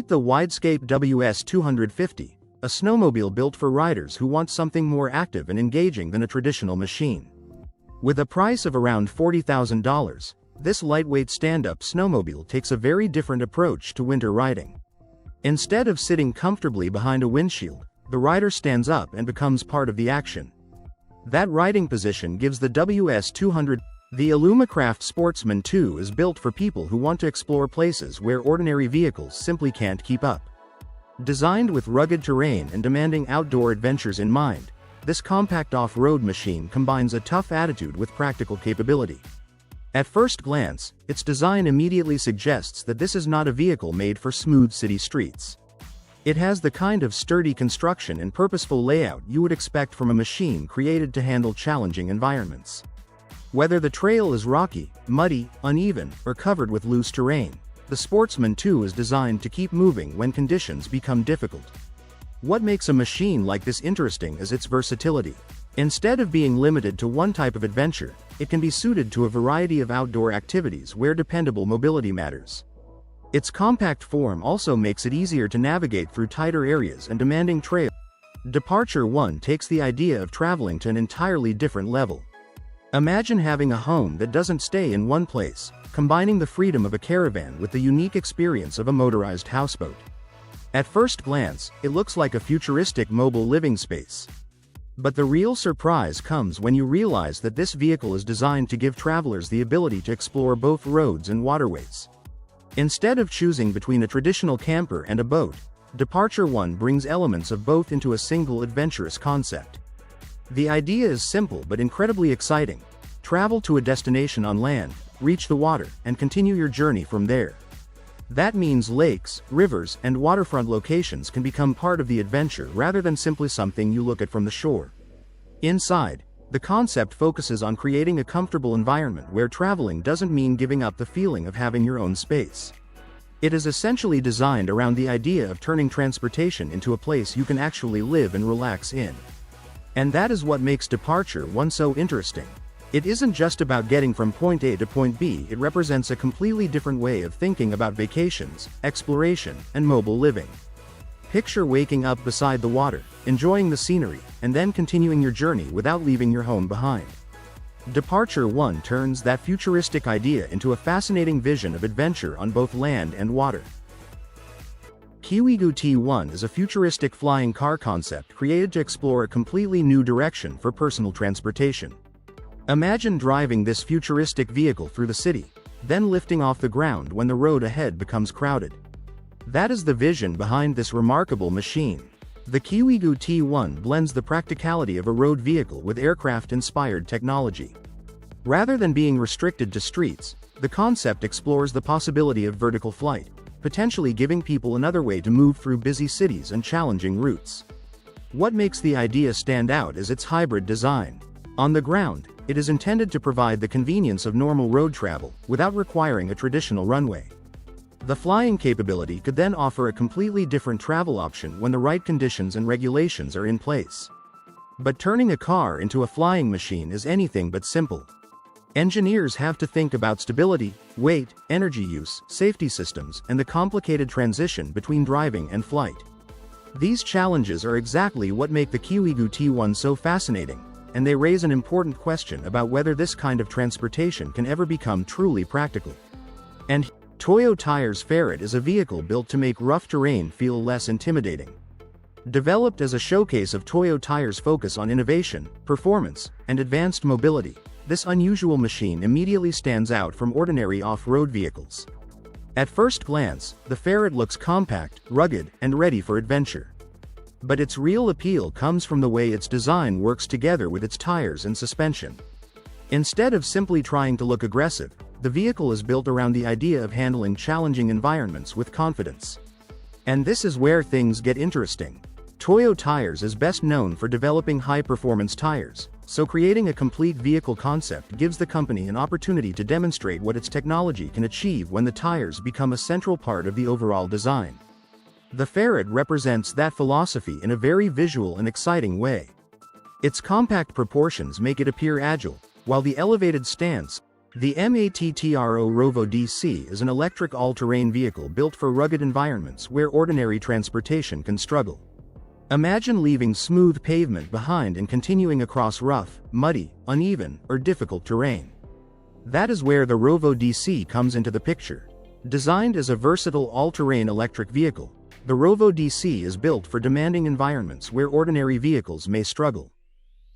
Meet the Widescape WS250, a snowmobile built for riders who want something more active and engaging than a traditional machine. With a price of around $40,000, this lightweight stand-up snowmobile takes a very different approach to winter riding. Instead of sitting comfortably behind a windshield, the rider stands up and becomes part of the action. That riding position gives the WS200. The Alumacraft Sportsman 2 is built for people who want to explore places where ordinary vehicles simply can't keep up. Designed with rugged terrain and demanding outdoor adventures in mind, this compact off-road machine combines a tough attitude with practical capability. At first glance, its design immediately suggests that this is not a vehicle made for smooth city streets. It has the kind of sturdy construction and purposeful layout you would expect from a machine created to handle challenging environments. Whether the trail is rocky, muddy, uneven, or covered with loose terrain, the Sportsman 2 is designed to keep moving when conditions become difficult. What makes a machine like this interesting is its versatility. Instead of being limited to one type of adventure, it can be suited to a variety of outdoor activities where dependable mobility matters. Its compact form also makes it easier to navigate through tighter areas and demanding trails. Departure 1 takes the idea of traveling to an entirely different level. Imagine having a home that doesn't stay in one place, combining the freedom of a caravan with the unique experience of a motorized houseboat. At first glance, it looks like a futuristic mobile living space. But the real surprise comes when you realize that this vehicle is designed to give travelers the ability to explore both roads and waterways. Instead of choosing between a traditional camper and a boat, Departure 1 brings elements of both into a single adventurous concept. The idea is simple but incredibly exciting. Travel to a destination on land, reach the water, and continue your journey from there. That means lakes, rivers, and waterfront locations can become part of the adventure rather than simply something you look at from the shore. Inside, the concept focuses on creating a comfortable environment where traveling doesn't mean giving up the feeling of having your own space. It is essentially designed around the idea of turning transportation into a place you can actually live and relax in. And that is what makes Departure 1 so interesting. It isn't just about getting from point A to point B, it represents a completely different way of thinking about vacations, exploration, and mobile living. Picture waking up beside the water, enjoying the scenery, and then continuing your journey without leaving your home behind. Departure 1 turns that futuristic idea into a fascinating vision of adventure on both land and water. Kiwigo T1 is a futuristic flying car concept created to explore a completely new direction for personal transportation. Imagine driving this futuristic vehicle through the city, then lifting off the ground when the road ahead becomes crowded. That is the vision behind this remarkable machine. The Kiwigo T1 blends the practicality of a road vehicle with aircraft-inspired technology. Rather than being restricted to streets, the concept explores the possibility of vertical flight, potentially giving people another way to move through busy cities and challenging routes. What makes the idea stand out is its hybrid design. On the ground, it is intended to provide the convenience of normal road travel, without requiring a traditional runway. The flying capability could then offer a completely different travel option when the right conditions and regulations are in place. But turning a car into a flying machine is anything but simple. Engineers have to think about stability, weight, energy use, safety systems, and the complicated transition between driving and flight. These challenges are exactly what make the Kiwigo T1 so fascinating, and they raise an important question about whether this kind of transportation can ever become truly practical. And Toyo Tire's Ferret is a vehicle built to make rough terrain feel less intimidating. Developed as a showcase of Toyo Tire's focus on innovation, performance, and advanced mobility, this unusual machine immediately stands out from ordinary off-road vehicles. At first glance, the Ferret looks compact, rugged, and ready for adventure. But its real appeal comes from the way its design works together with its tires and suspension. Instead of simply trying to look aggressive, the vehicle is built around the idea of handling challenging environments with confidence. And this is where things get interesting. Toyo Tires is best known for developing high-performance tires, so creating a complete vehicle concept gives the company an opportunity to demonstrate what its technology can achieve when the tires become a central part of the overall design. The Ferret represents that philosophy in a very visual and exciting way. Its compact proportions make it appear agile, while the elevated stance The MATTRO Rovo DC is an electric all-terrain vehicle built for rugged environments where ordinary transportation can struggle. Imagine leaving smooth pavement behind and continuing across rough, muddy, uneven, or difficult terrain. That is where the Rovo DC comes into the picture. Designed as a versatile all-terrain electric vehicle, the Rovo DC is built for demanding environments where ordinary vehicles may struggle.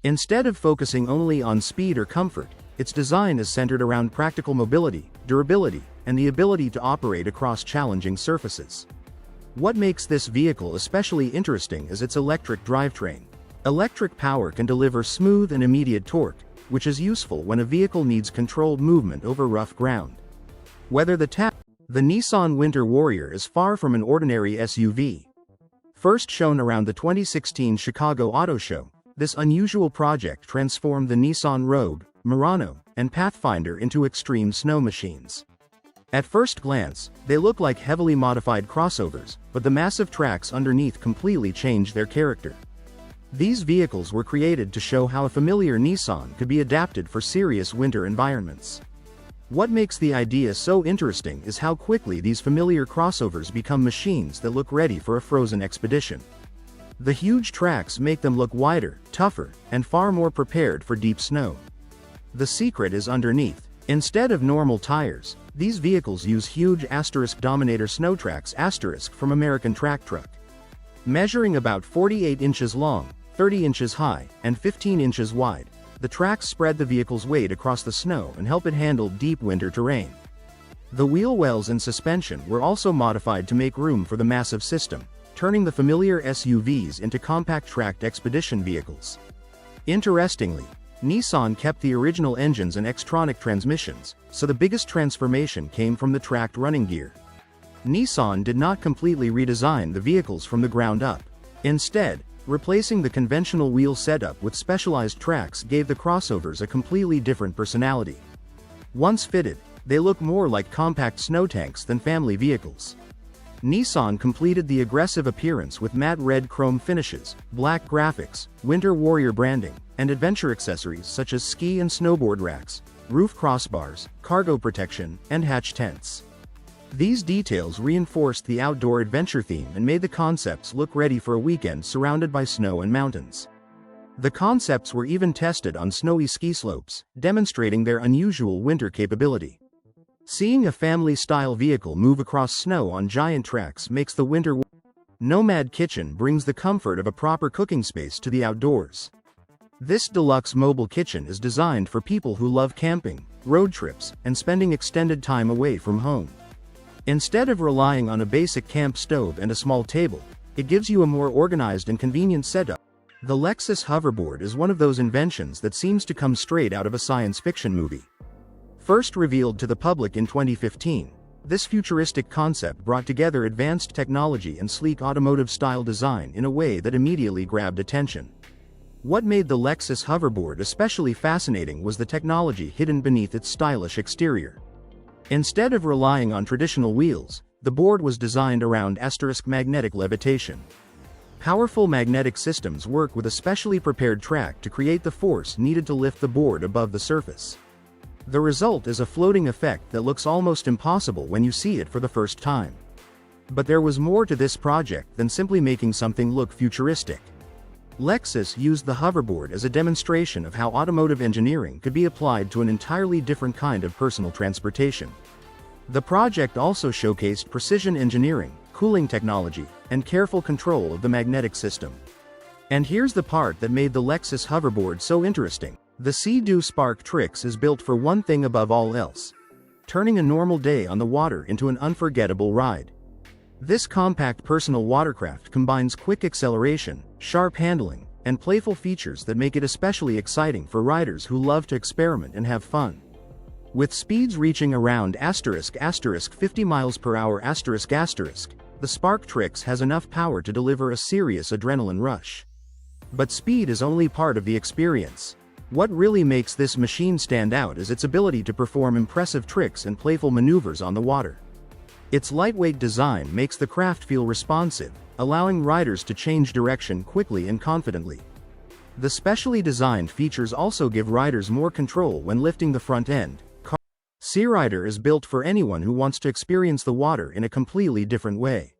Instead of focusing only on speed or comfort, its design is centered around practical mobility, durability, and the ability to operate across challenging surfaces. What makes this vehicle especially interesting is its electric drivetrain. Electric power can deliver smooth and immediate torque, which is useful when a vehicle needs controlled movement over rough ground. The Nissan Winter Warrior is far from an ordinary SUV. First shown around the 2016 Chicago Auto Show, this unusual project transformed the Nissan Rogue, Murano, and Pathfinder into extreme snow machines. At first glance, they look like heavily modified crossovers, but the massive tracks underneath completely change their character. These vehicles were created to show how a familiar Nissan could be adapted for serious winter environments. What makes the idea so interesting is how quickly these familiar crossovers become machines that look ready for a frozen expedition. The huge tracks make them look wider, tougher, and far more prepared for deep snow. The secret is underneath. Instead of normal tires, these vehicles use huge Dominator snow tracks from American Track Truck. Measuring about 48 inches long, 30 inches high, and 15 inches wide, the tracks spread the vehicle's weight across the snow and help it handle deep winter terrain. The wheel wells and suspension were also modified to make room for the massive system, turning the familiar SUVs into compact tracked expedition vehicles. Interestingly, Nissan kept the original engines and Xtronic transmissions, so the biggest transformation came from the tracked running gear. Nissan did not completely redesign the vehicles from the ground up. Instead, replacing the conventional wheel setup with specialized tracks gave the crossovers a completely different personality. Once fitted, they look more like compact snow tanks than family vehicles. Nissan completed the aggressive appearance with matte red chrome finishes, black graphics, Winter Warrior branding, and adventure accessories such as ski and snowboard racks, roof crossbars, cargo protection, and hatch tents. These details reinforced the outdoor adventure theme and made the concepts look ready for a weekend surrounded by snow and mountains. The concepts were even tested on snowy ski slopes, demonstrating their unusual winter capability. Seeing a family-style vehicle move across snow on giant tracks makes the Winter Nomad Kitchen brings the comfort of a proper cooking space to the outdoors. This deluxe mobile kitchen is designed for people who love camping, road trips, and spending extended time away from home. Instead of relying on a basic camp stove and a small table, it gives you a more organized and convenient setup. The Lexus hoverboard is one of those inventions that seems to come straight out of a science fiction movie. First revealed to the public in 2015, this futuristic concept brought together advanced technology and sleek automotive-style design in a way that immediately grabbed attention. What made the Lexus hoverboard especially fascinating was the technology hidden beneath its stylish exterior. Instead of relying on traditional wheels, the board was designed around magnetic levitation. Powerful magnetic systems work with a specially prepared track to create the force needed to lift the board above the surface. The result is a floating effect that looks almost impossible when you see it for the first time. But there was more to this project than simply making something look futuristic. Lexus used the hoverboard as a demonstration of how automotive engineering could be applied to an entirely different kind of personal transportation. The project also showcased precision engineering, cooling technology, and careful control of the magnetic system. And here's the part that made the Lexus hoverboard so interesting. The Sea-Doo Spark Trix is built for one thing above all else: turning a normal day on the water into an unforgettable ride. This compact personal watercraft combines quick acceleration, sharp handling, and playful features that make it especially exciting for riders who love to experiment and have fun. With speeds reaching around *50 miles per hour *, the Spark Trix has enough power to deliver a serious adrenaline rush. But speed is only part of the experience. What really makes this machine stand out is its ability to perform impressive tricks and playful maneuvers on the water. Its lightweight design makes the craft feel responsive, allowing riders to change direction quickly and confidently. The specially designed features also give riders more control when lifting the front end, Sea Rider is built for anyone who wants to experience the water in a completely different way.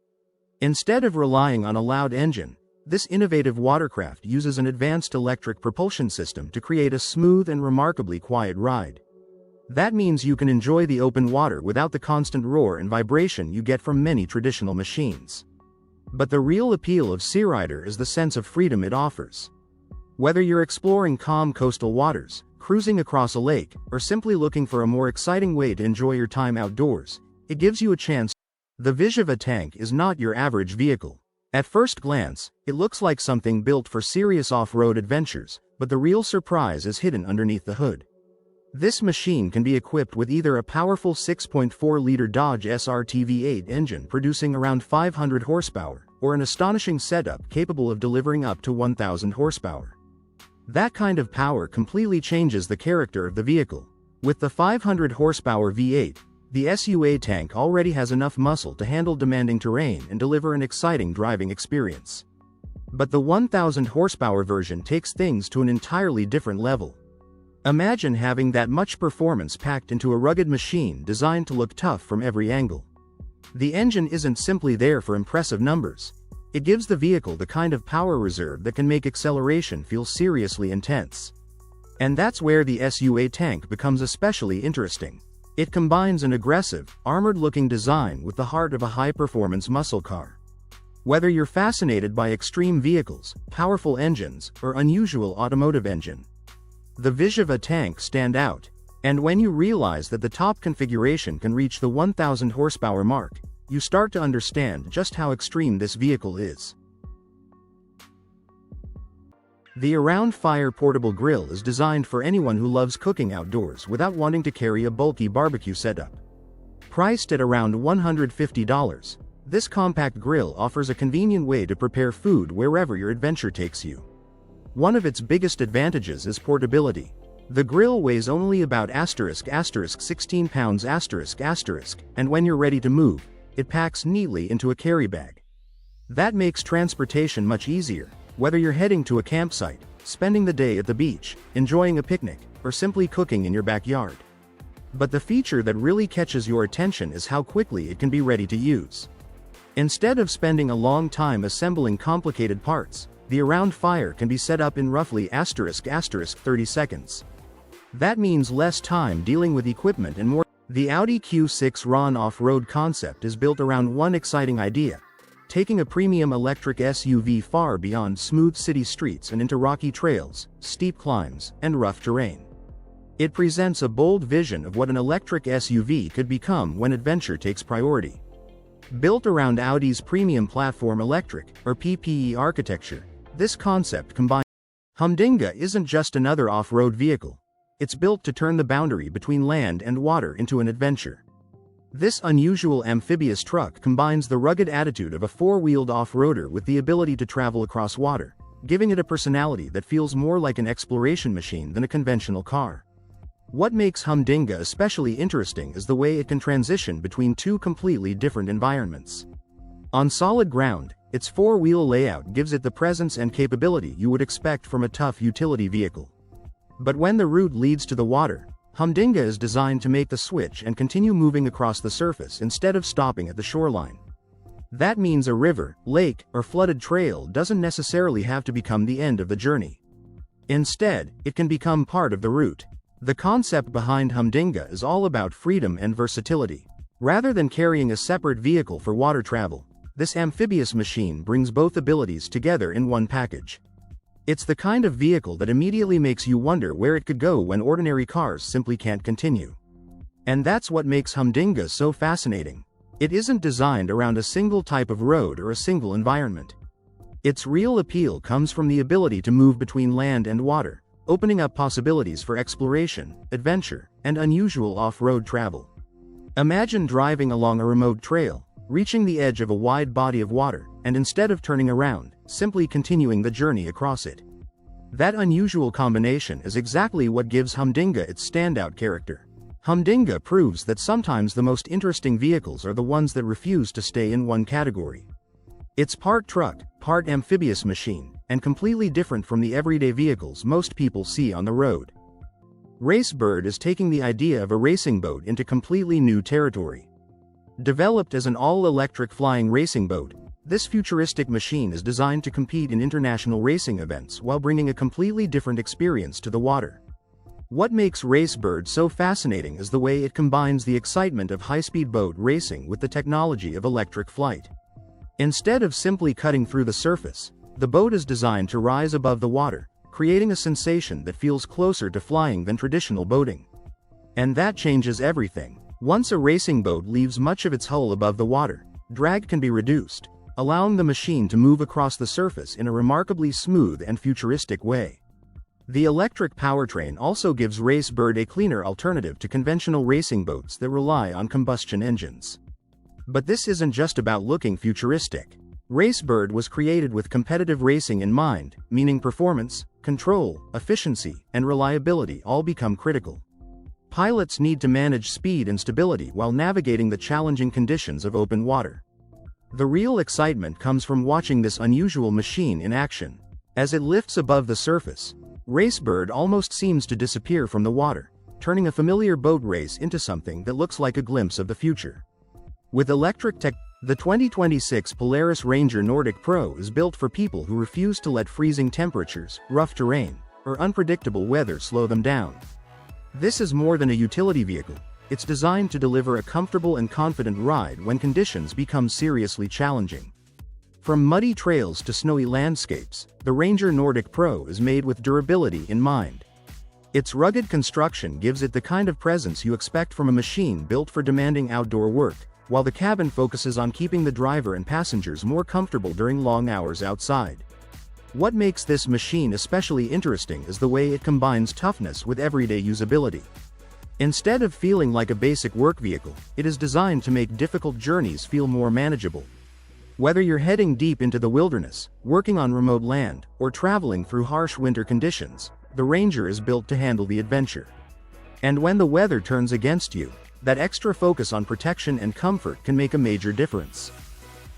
Instead of relying on a loud engine, this innovative watercraft uses an advanced electric propulsion system to create a smooth and remarkably quiet ride. That means you can enjoy the open water without the constant roar and vibration you get from many traditional machines. But the real appeal of Sea Rider is the sense of freedom it offers. Whether you're exploring calm coastal waters, cruising across a lake, or simply looking for a more exciting way to enjoy your time outdoors, it gives you a chance. The Vizhava tank is not your average vehicle. At first glance, it looks like something built for serious off-road adventures, but the real surprise is hidden underneath the hood. This machine can be equipped with either a powerful 6.4-liter Dodge SRT V8 engine producing around 500 horsepower, or an astonishing setup capable of delivering up to 1,000 horsepower. That kind of power completely changes the character of the vehicle. With the 500 horsepower V8, the SUA tank already has enough muscle to handle demanding terrain and deliver an exciting driving experience. But the 1,000 horsepower version takes things to an entirely different level. Imagine having that much performance packed into a rugged machine designed to look tough from every angle. The engine isn't simply there for impressive numbers. It gives the vehicle the kind of power reserve that can make acceleration feel seriously intense. And that's where the SUA tank becomes especially interesting. It combines an aggressive, armored-looking design with the heart of a high-performance muscle car. Whether you're fascinated by extreme vehicles, powerful engines, or unusual automotive engine, the Vizhava tank stand out. And when you realize that the top configuration can reach the 1,000 horsepower mark, you start to understand just how extreme this vehicle is. The Around Fire portable grill is designed for anyone who loves cooking outdoors without wanting to carry a bulky barbecue setup. Priced at around $150, this compact grill offers a convenient way to prepare food wherever your adventure takes you. One of its biggest advantages is portability. The grill weighs only about ** 16 pounds **, and when you're ready to move, it packs neatly into a carry bag. That makes transportation much easier. Whether you're heading to a campsite, spending the day at the beach, enjoying a picnic, or simply cooking in your backyard. But the feature that really catches your attention is how quickly it can be ready to use. Instead of spending a long time assembling complicated parts, the Around Fire can be set up in roughly * 30 seconds. That means less time dealing with equipment and more. The Audi Q6 Ron off-road concept is built around one exciting idea: taking a premium electric SUV far beyond smooth city streets and into rocky trails, steep climbs, and rough terrain. It presents a bold vision of what an electric SUV could become when adventure takes priority. Built around Audi's premium platform electric, or PPE architecture, this concept combines. Humdinga isn't just another off-road vehicle. It's built to turn the boundary between land and water into an adventure. This unusual amphibious truck combines the rugged attitude of a four-wheeled off-roader with the ability to travel across water, giving it a personality that feels more like an exploration machine than a conventional car. What makes Humdinga especially interesting is the way it can transition between two completely different environments. On solid ground, its four-wheel layout gives it the presence and capability you would expect from a tough utility vehicle. But when the route leads to the water, Humdinga is designed to make the switch and continue moving across the surface instead of stopping at the shoreline. That means a river, lake, or flooded trail doesn't necessarily have to become the end of the journey. Instead, it can become part of the route. The concept behind Humdinga is all about freedom and versatility. Rather than carrying a separate vehicle for water travel, this amphibious machine brings both abilities together in one package. It's the kind of vehicle that immediately makes you wonder where it could go when ordinary cars simply can't continue. And that's what makes Humdinga so fascinating. It isn't designed around a single type of road or a single environment. Its real appeal comes from the ability to move between land and water, opening up possibilities for exploration, adventure, and unusual off-road travel. Imagine driving along a remote trail, reaching the edge of a wide body of water, and instead of turning around, simply continuing the journey across it. That unusual combination is exactly what gives Humdinga its standout character. Humdinga proves that sometimes the most interesting vehicles are the ones that refuse to stay in one category. It's part truck, part amphibious machine, and completely different from the everyday vehicles most people see on the road. Racebird is taking the idea of a racing boat into completely new territory. Developed as an all-electric flying racing boat, this futuristic machine is designed to compete in international racing events while bringing a completely different experience to the water. What makes Racebird so fascinating is the way it combines the excitement of high-speed boat racing with the technology of electric flight. Instead of simply cutting through the surface, the boat is designed to rise above the water, creating a sensation that feels closer to flying than traditional boating. And that changes everything. Once a racing boat leaves much of its hull above the water, drag can be reduced, allowing the machine to move across the surface in a remarkably smooth and futuristic way. The electric powertrain also gives Racebird a cleaner alternative to conventional racing boats that rely on combustion engines. But this isn't just about looking futuristic. Racebird was created with competitive racing in mind, meaning performance, control, efficiency, and reliability all become critical. Pilots need to manage speed and stability while navigating the challenging conditions of open water. The real excitement comes from watching this unusual machine in action. As it lifts above the surface, Racebird almost seems to disappear from the water, turning a familiar boat race into something that looks like a glimpse of the future. With electric tech, the 2026 Polaris Ranger Nordic Pro is built for people who refuse to let freezing temperatures, rough terrain, or unpredictable weather slow them down. This is more than a utility vehicle. It's designed to deliver a comfortable and confident ride when conditions become seriously challenging. From muddy trails to snowy landscapes, the Ranger Nordic Pro is made with durability in mind. Its rugged construction gives it the kind of presence you expect from a machine built for demanding outdoor work, while the cabin focuses on keeping the driver and passengers more comfortable during long hours outside. What makes this machine especially interesting is the way it combines toughness with everyday usability. Instead of feeling like a basic work vehicle, it is designed to make difficult journeys feel more manageable. Whether you're heading deep into the wilderness, working on remote land, or traveling through harsh winter conditions, the Ranger is built to handle the adventure. And when the weather turns against you, that extra focus on protection and comfort can make a major difference.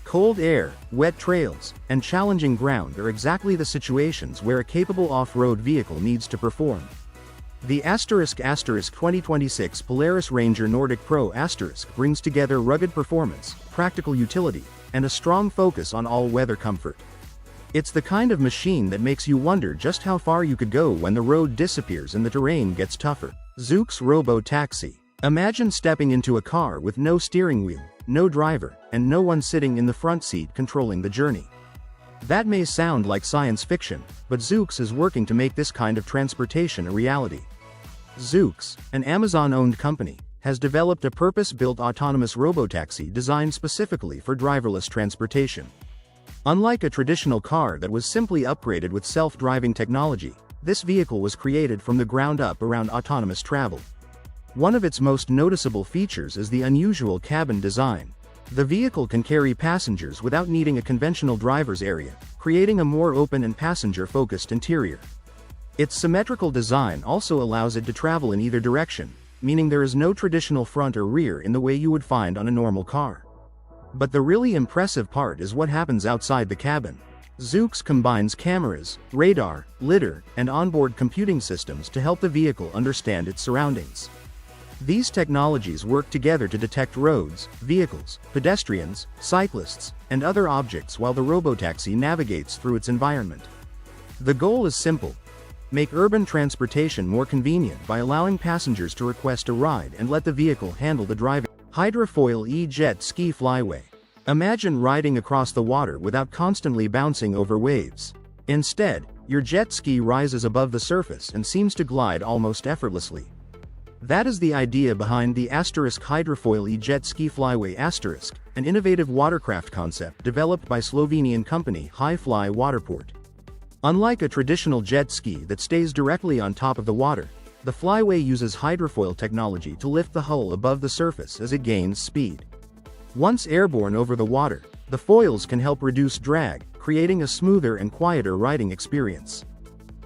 Cold air, wet trails, and challenging ground are exactly the situations where a capable off-road vehicle needs to perform. The *** 2026 Polaris Ranger Nordic Pro * brings together rugged performance, practical utility, and a strong focus on all-weather comfort. It's the kind of machine that makes you wonder just how far you could go when the road disappears and the terrain gets tougher. Zoox Robo Taxi. Imagine stepping into a car with no steering wheel, no driver, and no one sitting in the front seat controlling the journey. That may sound like science fiction, but Zoox is working to make this kind of transportation a reality. Zoox, an Amazon-owned company, has developed a purpose-built autonomous robotaxi designed specifically for driverless transportation. Unlike a traditional car that was simply upgraded with self-driving technology, this vehicle was created from the ground up around autonomous travel. One of its most noticeable features is the unusual cabin design. The vehicle can carry passengers without needing a conventional driver's area, creating a more open and passenger-focused interior. Its symmetrical design also allows it to travel in either direction, meaning there is no traditional front or rear in the way you would find on a normal car. But the really impressive part is what happens outside the cabin. Zoox combines cameras, radar, lidar, and onboard computing systems to help the vehicle understand its surroundings. These technologies work together to detect roads, vehicles, pedestrians, cyclists, and other objects while the robotaxi navigates through its environment. The goal is simple: make urban transportation more convenient by allowing passengers to request a ride and let the vehicle handle the driving. Hydrofoil E-Jet Ski Flyway. Imagine riding across the water without constantly bouncing over waves. Instead, your jet ski rises above the surface and seems to glide almost effortlessly. That is the idea behind the * Hydrofoil E-Jet Ski Flyway *, an innovative watercraft concept developed by Slovenian company Highfly Waterport. Unlike a traditional jet ski that stays directly on top of the water, the flyway uses hydrofoil technology to lift the hull above the surface as it gains speed. Once airborne over the water, the foils can help reduce drag, creating a smoother and quieter riding experience.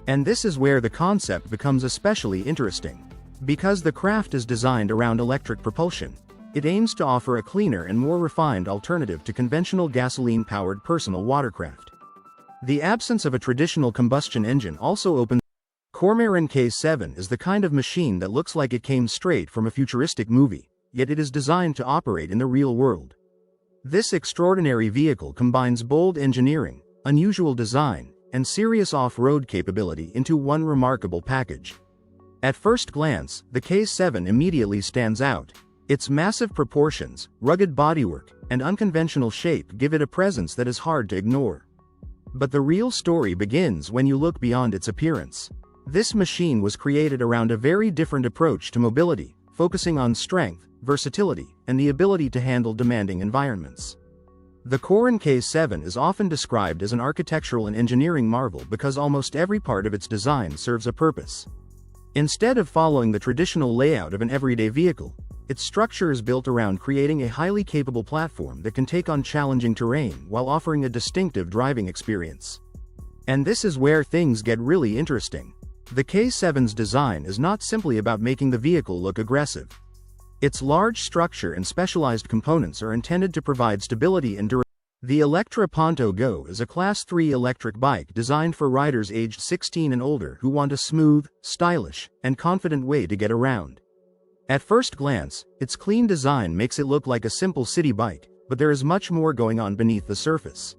And this is where the concept becomes especially interesting. Because the craft is designed around electric propulsion, it aims to offer a cleaner and more refined alternative to conventional gasoline-powered personal watercraft. The absence of a traditional combustion engine also opens Cormorant K7 is the kind of machine that looks like it came straight from a futuristic movie, yet it is designed to operate in the real world. This extraordinary vehicle combines bold engineering, unusual design, and serious off-road capability into one remarkable package. At first glance, the K7 immediately stands out. Its massive proportions, rugged bodywork, and unconventional shape give it a presence that is hard to ignore. But the real story begins when you look beyond its appearance. This machine was created around a very different approach to mobility, focusing on strength, versatility, and the ability to handle demanding environments. The Cormorant K7 is often described as an architectural and engineering marvel because almost every part of its design serves a purpose. Instead of following the traditional layout of an everyday vehicle, its structure is built around creating a highly capable platform that can take on challenging terrain while offering a distinctive driving experience. And this is where things get really interesting. The K7's design is not simply about making the vehicle look aggressive. Its large structure and specialized components are intended to provide stability and durability. The Electra Ponto Go is a Class 3 electric bike designed for riders aged 16 and older who want a smooth, stylish, and confident way to get around. At first glance, its clean design makes it look like a simple city bike, but there is much more going on beneath the surface.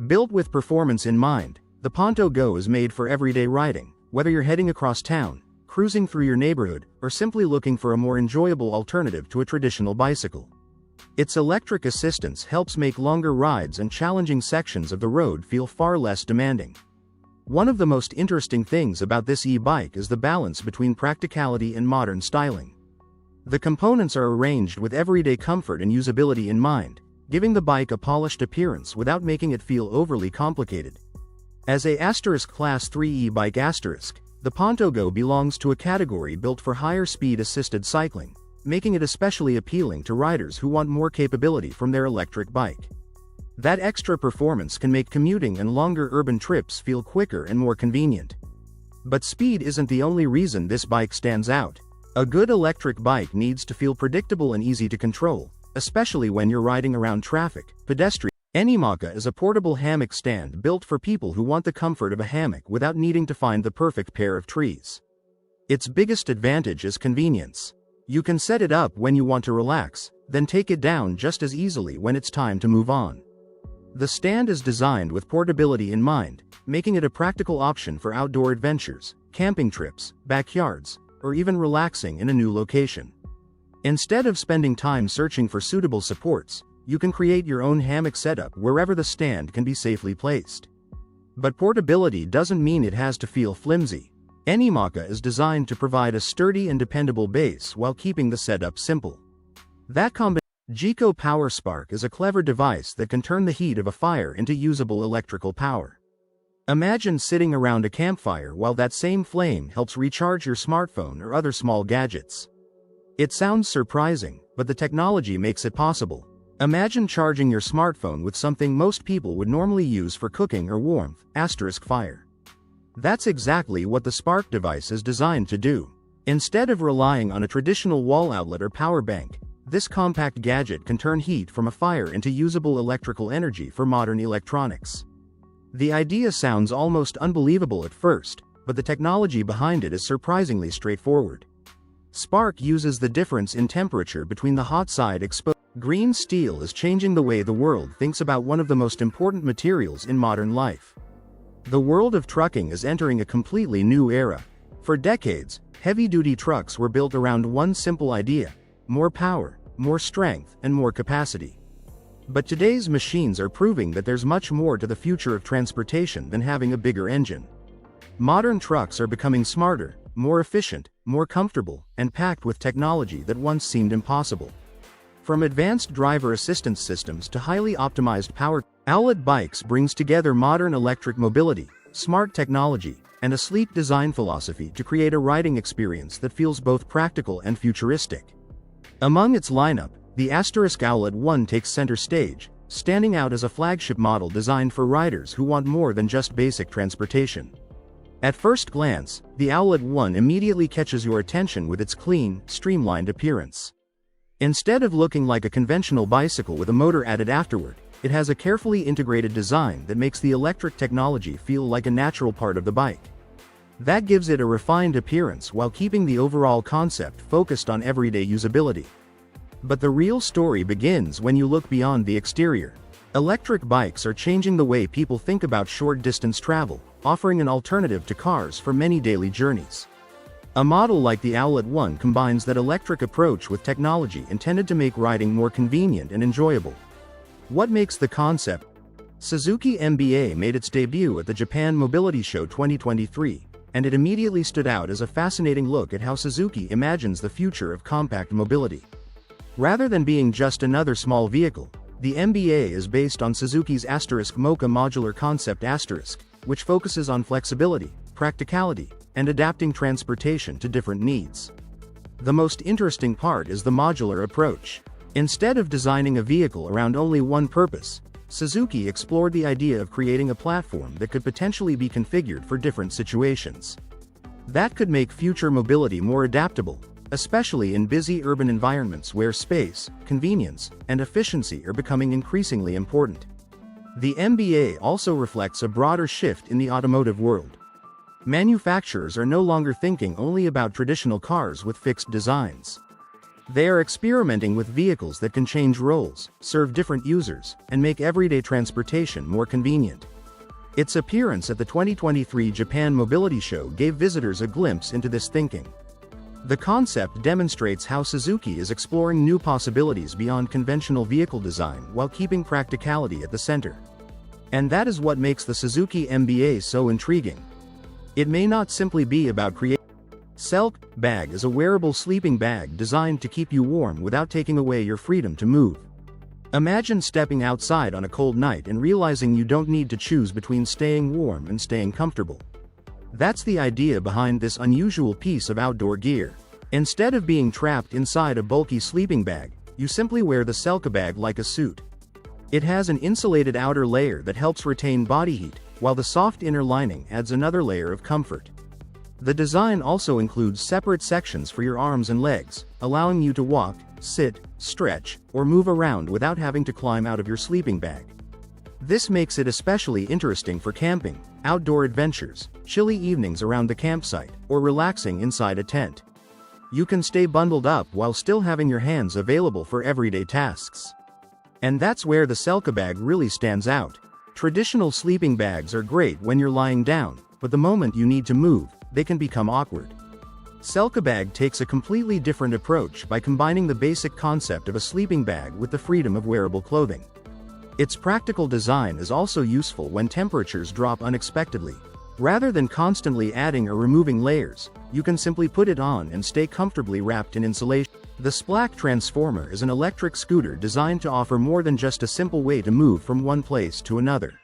Built with performance in mind, the Ponto Go is made for everyday riding, whether you're heading across town, cruising through your neighborhood, or simply looking for a more enjoyable alternative to a traditional bicycle. Its electric assistance helps make longer rides and challenging sections of the road feel far less demanding. One of the most interesting things about this e-bike is the balance between practicality and modern styling. The components are arranged with everyday comfort and usability in mind, giving the bike a polished appearance without making it feel overly complicated. As a Class 3 e-bike the Ponto Go belongs to a category built for higher speed assisted cycling, making it especially appealing to riders who want more capability from their electric bike. That extra performance can make commuting and longer urban trips feel quicker and more convenient. But speed isn't the only reason this bike stands out. A good electric bike needs to feel predictable and easy to control, especially when you're riding around traffic, pedestrians. Anymaca is a portable hammock stand built for people who want the comfort of a hammock without needing to find the perfect pair of trees. Its biggest advantage is convenience. You can set it up when you want to relax, then take it down just as easily when it's time to move on. The stand is designed with portability in mind, making it a practical option for outdoor adventures, camping trips, backyards, or even relaxing in a new location. Instead of spending time searching for suitable supports, you can create your own hammock setup wherever the stand can be safely placed. But portability doesn't mean it has to feel flimsy. Anymaca is designed to provide a sturdy and dependable base while keeping the setup simple. That Gico Power Spark is a clever device that can turn the heat of a fire into usable electrical power. Imagine sitting around a campfire while that same flame helps recharge your smartphone or other small gadgets. It sounds surprising, but the technology makes it possible. Imagine charging your smartphone with something most people would normally use for cooking or warmth, fire. That's exactly what the Spark device is designed to do. Instead of relying on a traditional wall outlet or power bank, this compact gadget can turn heat from a fire into usable electrical energy for modern electronics. The idea sounds almost unbelievable at first, but the technology behind it is surprisingly straightforward. Spark uses the difference in temperature between the hot side exposed. Green steel is changing the way the world thinks about one of the most important materials in modern life. The world of trucking is entering a completely new era. For decades, heavy-duty trucks were built around one simple idea: more power, more strength, and more capacity. But today's machines are proving that there's much more to the future of transportation than having a bigger engine. Modern trucks are becoming smarter, more efficient, more comfortable, and packed with technology that once seemed impossible. From advanced driver assistance systems to highly optimized power, Owlet Bikes brings together modern electric mobility, smart technology, and a sleek design philosophy to create a riding experience that feels both practical and futuristic. Among its lineup, the Owlet 1 takes center stage, standing out as a flagship model designed for riders who want more than just basic transportation. At first glance, the Owlet 1 immediately catches your attention with its clean, streamlined appearance. Instead of looking like a conventional bicycle with a motor added afterward, it has a carefully integrated design that makes the electric technology feel like a natural part of the bike. That gives it a refined appearance while keeping the overall concept focused on everyday usability. But the real story begins when you look beyond the exterior. Electric bikes are changing the way people think about short-distance travel, offering an alternative to cars for many daily journeys. A model like the Owlet One combines that electric approach with technology intended to make riding more convenient and enjoyable. What makes the concept? Suzuki MBA made its debut at the Japan Mobility Show 2023, and it immediately stood out as a fascinating look at how Suzuki imagines the future of compact mobility. Rather than being just another small vehicle, the MBA is based on Suzuki's Mocha modular concept which focuses on flexibility, practicality, and adapting transportation to different needs. The most interesting part is the modular approach. Instead of designing a vehicle around only one purpose, Suzuki explored the idea of creating a platform that could potentially be configured for different situations. That could make future mobility more adaptable, especially in busy urban environments where space, convenience, and efficiency are becoming increasingly important. The MBA also reflects a broader shift in the automotive world. Manufacturers are no longer thinking only about traditional cars with fixed designs. They are experimenting with vehicles that can change roles, serve different users, and make everyday transportation more convenient. Its appearance at the 2023 Japan Mobility Show gave visitors a glimpse into this thinking. The concept demonstrates how Suzuki is exploring new possibilities beyond conventional vehicle design while keeping practicality at the center. And that is what makes the Suzuki MBA so intriguing. It may not simply be about creating. Selk Bag is a wearable sleeping bag designed to keep you warm without taking away your freedom to move. Imagine stepping outside on a cold night and realizing you don't need to choose between staying warm and staying comfortable. That's the idea behind this unusual piece of outdoor gear. Instead of being trapped inside a bulky sleeping bag, you simply wear the Selka bag like a suit. It has an insulated outer layer that helps retain body heat, while the soft inner lining adds another layer of comfort. The design also includes separate sections for your arms and legs, allowing you to walk, sit, stretch, or move around without having to climb out of your sleeping bag. This makes it especially interesting for camping, outdoor adventures, chilly evenings around the campsite, or relaxing inside a tent. You can stay bundled up while still having your hands available for everyday tasks. And that's where the Selka bag really stands out. Traditional sleeping bags are great when you're lying down, but the moment you need to move, they can become awkward. Selka bag takes a completely different approach by combining the basic concept of a sleeping bag with the freedom of wearable clothing. Its practical design is also useful when temperatures drop unexpectedly. Rather than constantly adding or removing layers, you can simply put it on and stay comfortably wrapped in insulation. The Splack Transformer is an electric scooter designed to offer more than just a simple way to move from one place to another.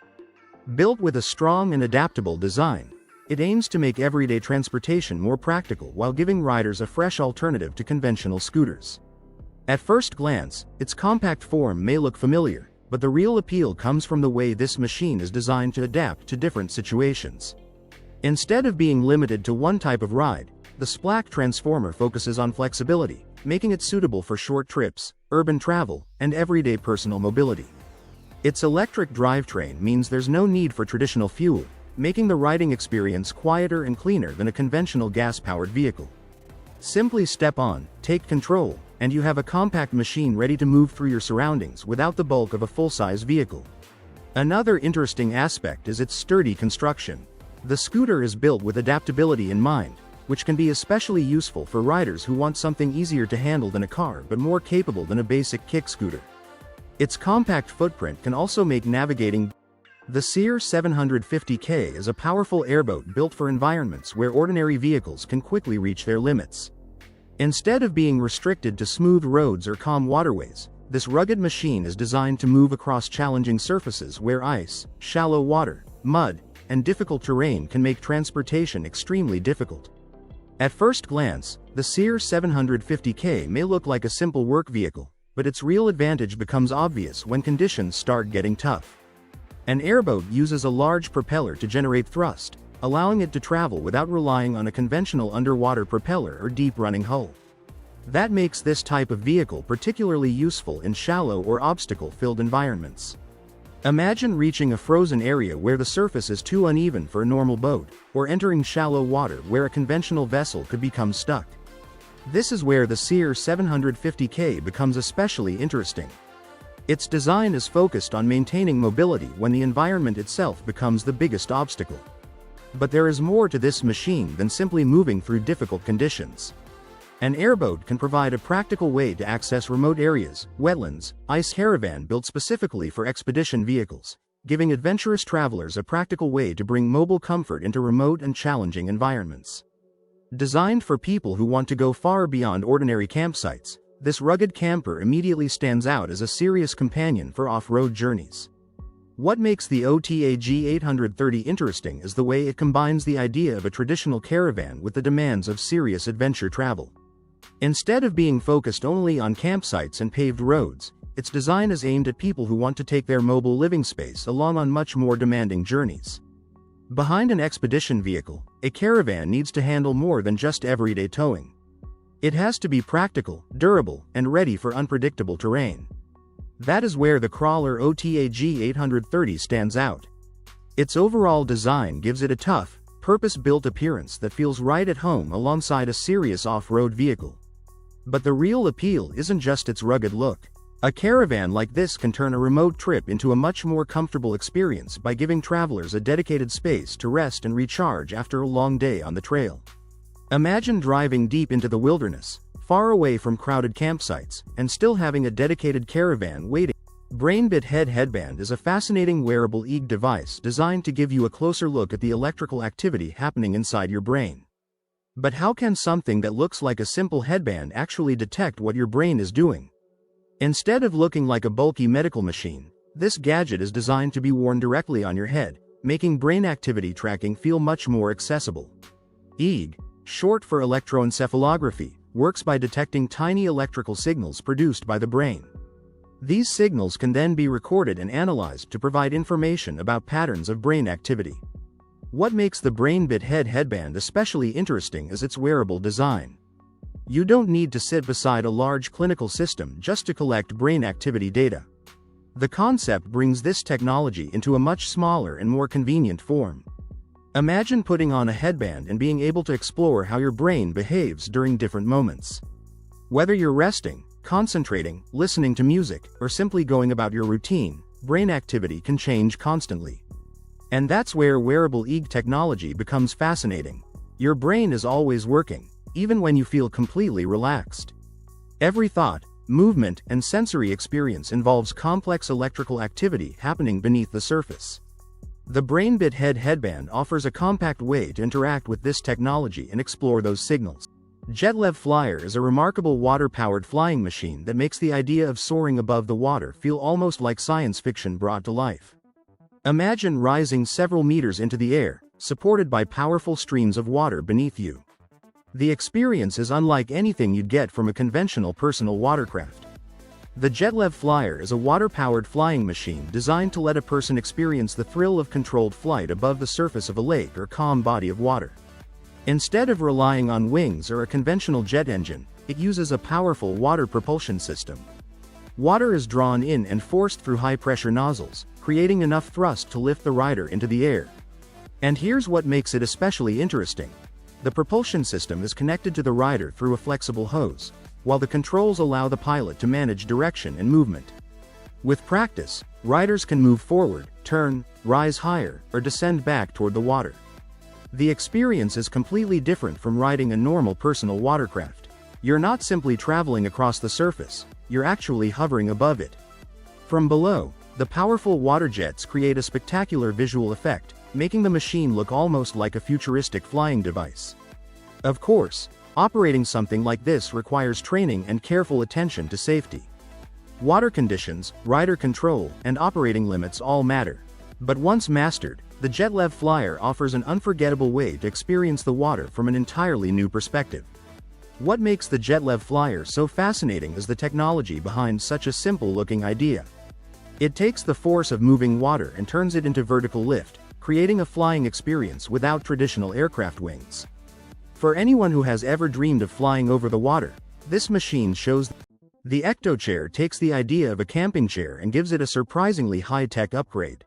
Built with a strong and adaptable design, it aims to make everyday transportation more practical while giving riders a fresh alternative to conventional scooters. At first glance, its compact form may look familiar, but the real appeal comes from the way this machine is designed to adapt to different situations. Instead of being limited to one type of ride, the Splack Transformer focuses on flexibility, making it suitable for short trips, urban travel, and everyday personal mobility. Its electric drivetrain means there's no need for traditional fuel, making the riding experience quieter and cleaner than a conventional gas-powered vehicle. Simply step on, take control, and you have a compact machine ready to move through your surroundings without the bulk of a full-size vehicle. Another interesting aspect is its sturdy construction. The scooter is built with adaptability in mind, which can be especially useful for riders who want something easier to handle than a car but more capable than a basic kick scooter. Its compact footprint can also make navigating. The Sear 750K is a powerful airboat built for environments where ordinary vehicles can quickly reach their limits. Instead of being restricted to smooth roads or calm waterways, this rugged machine is designed to move across challenging surfaces where ice, shallow water, mud, and difficult terrain can make transportation extremely difficult. At first glance, the Sear 750K may look like a simple work vehicle, but its real advantage becomes obvious when conditions start getting tough. An airboat uses a large propeller to generate thrust, allowing it to travel without relying on a conventional underwater propeller or deep-running hull. That makes this type of vehicle particularly useful in shallow or obstacle-filled environments. Imagine reaching a frozen area where the surface is too uneven for a normal boat, or entering shallow water where a conventional vessel could become stuck. This is where the Seer 750K becomes especially interesting. Its design is focused on maintaining mobility when the environment itself becomes the biggest obstacle. But there is more to this machine than simply moving through difficult conditions. An airboat can provide a practical way to access remote areas, wetlands, ice caravan built specifically for expedition vehicles, giving adventurous travelers a practical way to bring mobile comfort into remote and challenging environments. Designed for people who want to go far beyond ordinary campsites, this rugged camper immediately stands out as a serious companion for off-road journeys. What makes the OTAG 830 interesting is the way it combines the idea of a traditional caravan with the demands of serious adventure travel. Instead of being focused only on campsites and paved roads, its design is aimed at people who want to take their mobile living space along on much more demanding journeys. Behind an expedition vehicle, a caravan needs to handle more than just everyday towing. It has to be practical, durable, and ready for unpredictable terrain. That is where the Crawler OTAG 830 stands out. Its overall design gives it a tough, purpose-built appearance that feels right at home alongside a serious off-road vehicle. But the real appeal isn't just its rugged look. A caravan like this can turn a remote trip into a much more comfortable experience by giving travelers a dedicated space to rest and recharge after a long day on the trail. Imagine driving deep into the wilderness, far away from crowded campsites, and still having a dedicated caravan waiting. BrainBit Headband is a fascinating wearable EEG device designed to give you a closer look at the electrical activity happening inside your brain. But how can something that looks like a simple headband actually detect what your brain is doing? Instead of looking like a bulky medical machine, this gadget is designed to be worn directly on your head, making brain activity tracking feel much more accessible. EEG, short for electroencephalography, works by detecting tiny electrical signals produced by the brain. These signals can then be recorded and analyzed to provide information about patterns of brain activity. What makes the BrainBit headband especially interesting is its wearable design. You don't need to sit beside a large clinical system just to collect brain activity data. The concept brings this technology into a much smaller and more convenient form. Imagine putting on a headband and being able to explore how your brain behaves during different moments. Whether you're resting, concentrating, listening to music, or simply going about your routine, brain activity can change constantly. And that's where wearable EEG technology becomes fascinating. Your brain is always working, even when you feel completely relaxed. Every thought, movement, and sensory experience involves complex electrical activity happening beneath the surface. The BrainBit headband offers a compact way to interact with this technology and explore those signals. JetLev Flyer is a remarkable water-powered flying machine that makes the idea of soaring above the water feel almost like science fiction brought to life. Imagine rising several meters into the air, supported by powerful streams of water beneath you. The experience is unlike anything you'd get from a conventional personal watercraft. The JetLev Flyer is a water-powered flying machine designed to let a person experience the thrill of controlled flight above the surface of a lake or calm body of water. Instead of relying on wings or a conventional jet engine, it uses a powerful water propulsion system. Water is drawn in and forced through high-pressure nozzles, creating enough thrust to lift the rider into the air. And here's what makes it especially interesting. The propulsion system is connected to the rider through a flexible hose, while the controls allow the pilot to manage direction and movement. With practice, riders can move forward, turn, rise higher, or descend back toward the water. The experience is completely different from riding a normal personal watercraft. You're not simply traveling across the surface, you're actually hovering above it. From below, the powerful water jets create a spectacular visual effect, making the machine look almost like a futuristic flying device. Of course, operating something like this requires training and careful attention to safety. Water conditions, rider control, and operating limits all matter. But once mastered, the JetLev Flyer offers an unforgettable way to experience the water from an entirely new perspective. What makes the JetLev Flyer so fascinating is the technology behind such a simple-looking idea. It takes the force of moving water and turns it into vertical lift, creating a flying experience without traditional aircraft wings. For anyone who has ever dreamed of flying over the water, this machine shows The Ecto chair takes the idea of a camping chair and gives it a surprisingly high-tech upgrade.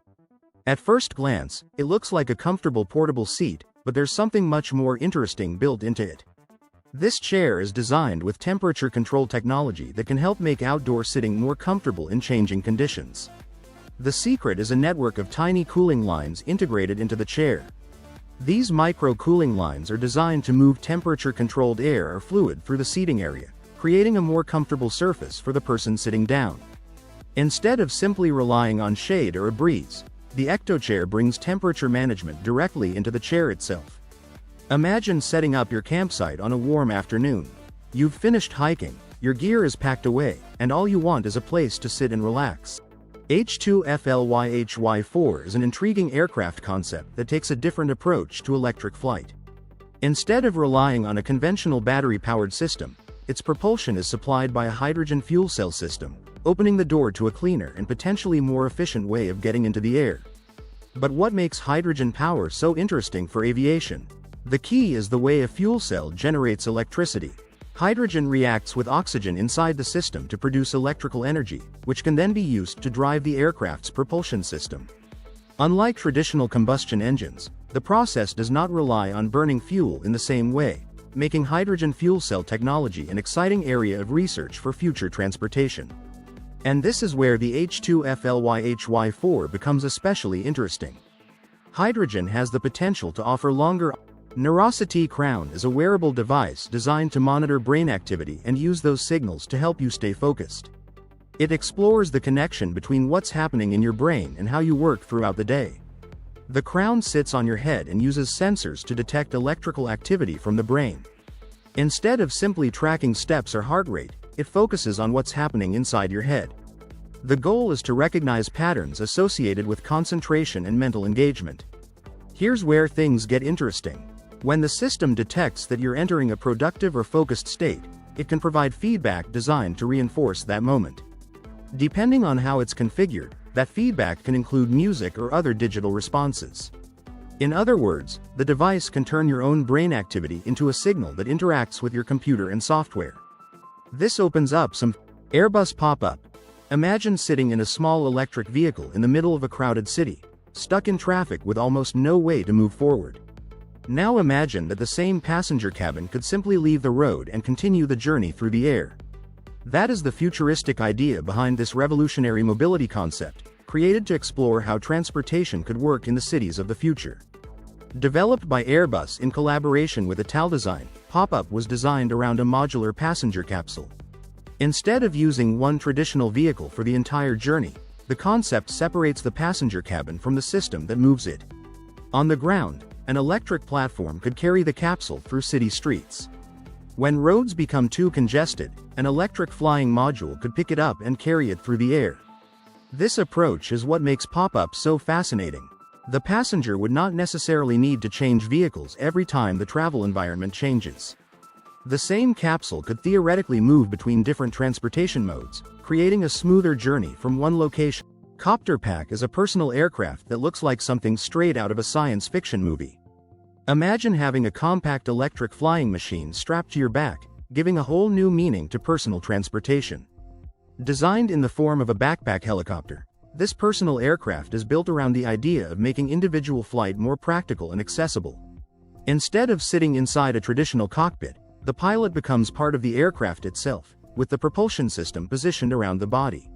At first glance, it looks like a comfortable portable seat, but there's something much more interesting built into it. This chair is designed with temperature control technology that can help make outdoor sitting more comfortable in changing conditions. The secret is a network of tiny cooling lines integrated into the chair. These micro cooling lines are designed to move temperature-controlled air or fluid through the seating area, creating a more comfortable surface for the person sitting down. Instead of simply relying on shade or a breeze, the Ecto chair brings temperature management directly into the chair itself. Imagine setting up your campsite on a warm afternoon. You've finished hiking, your gear is packed away, and all you want is a place to sit and relax. H2FLYHY4 is an intriguing aircraft concept that takes a different approach to electric flight. Instead of relying on a conventional battery-powered system, its propulsion is supplied by a hydrogen fuel cell system, opening the door to a cleaner and potentially more efficient way of getting into the air. But what makes hydrogen power so interesting for aviation? The key is the way a fuel cell generates electricity. Hydrogen reacts with oxygen inside the system to produce electrical energy, which can then be used to drive the aircraft's propulsion system. Unlike traditional combustion engines, the process does not rely on burning fuel in the same way, making hydrogen fuel cell technology an exciting area of research for future transportation. And this is where the H2FLYHY4 becomes especially interesting. Hydrogen has the potential to offer longer. Neurosity Crown is a wearable device designed to monitor brain activity and use those signals to help you stay focused. It explores the connection between what's happening in your brain and how you work throughout the day. The crown sits on your head and uses sensors to detect electrical activity from the brain. Instead of simply tracking steps or heart rate, it focuses on what's happening inside your head. The goal is to recognize patterns associated with concentration and mental engagement. Here's where things get interesting. When the system detects that you're entering a productive or focused state, it can provide feedback designed to reinforce that moment. Depending on how it's configured, that feedback can include music or other digital responses. In other words, the device can turn your own brain activity into a signal that interacts with your computer and software. This opens up some Airbus pop-up. Imagine sitting in a small electric vehicle in the middle of a crowded city, stuck in traffic with almost no way to move forward. Now imagine that the same passenger cabin could simply leave the road and continue the journey through the air. That is the futuristic idea behind this revolutionary mobility concept, created to explore how transportation could work in the cities of the future. Developed by Airbus in collaboration with Italdesign, Pop-Up was designed around a modular passenger capsule. Instead of using one traditional vehicle for the entire journey, the concept separates the passenger cabin from the system that moves it. On the ground, an electric platform could carry the capsule through city streets. When roads become too congested, an electric flying module could pick it up and carry it through the air. This approach is what makes Pop-Up so fascinating. The passenger would not necessarily need to change vehicles every time the travel environment changes. The same capsule could theoretically move between different transportation modes, creating a smoother journey from one location. Copter Pack is a personal aircraft that looks like something straight out of a science fiction movie. Imagine having a compact electric flying machine strapped to your back, giving a whole new meaning to personal transportation. Designed in the form of a backpack helicopter, this personal aircraft is built around the idea of making individual flight more practical and accessible. Instead of sitting inside a traditional cockpit, the pilot becomes part of the aircraft itself, with the propulsion system positioned around the body.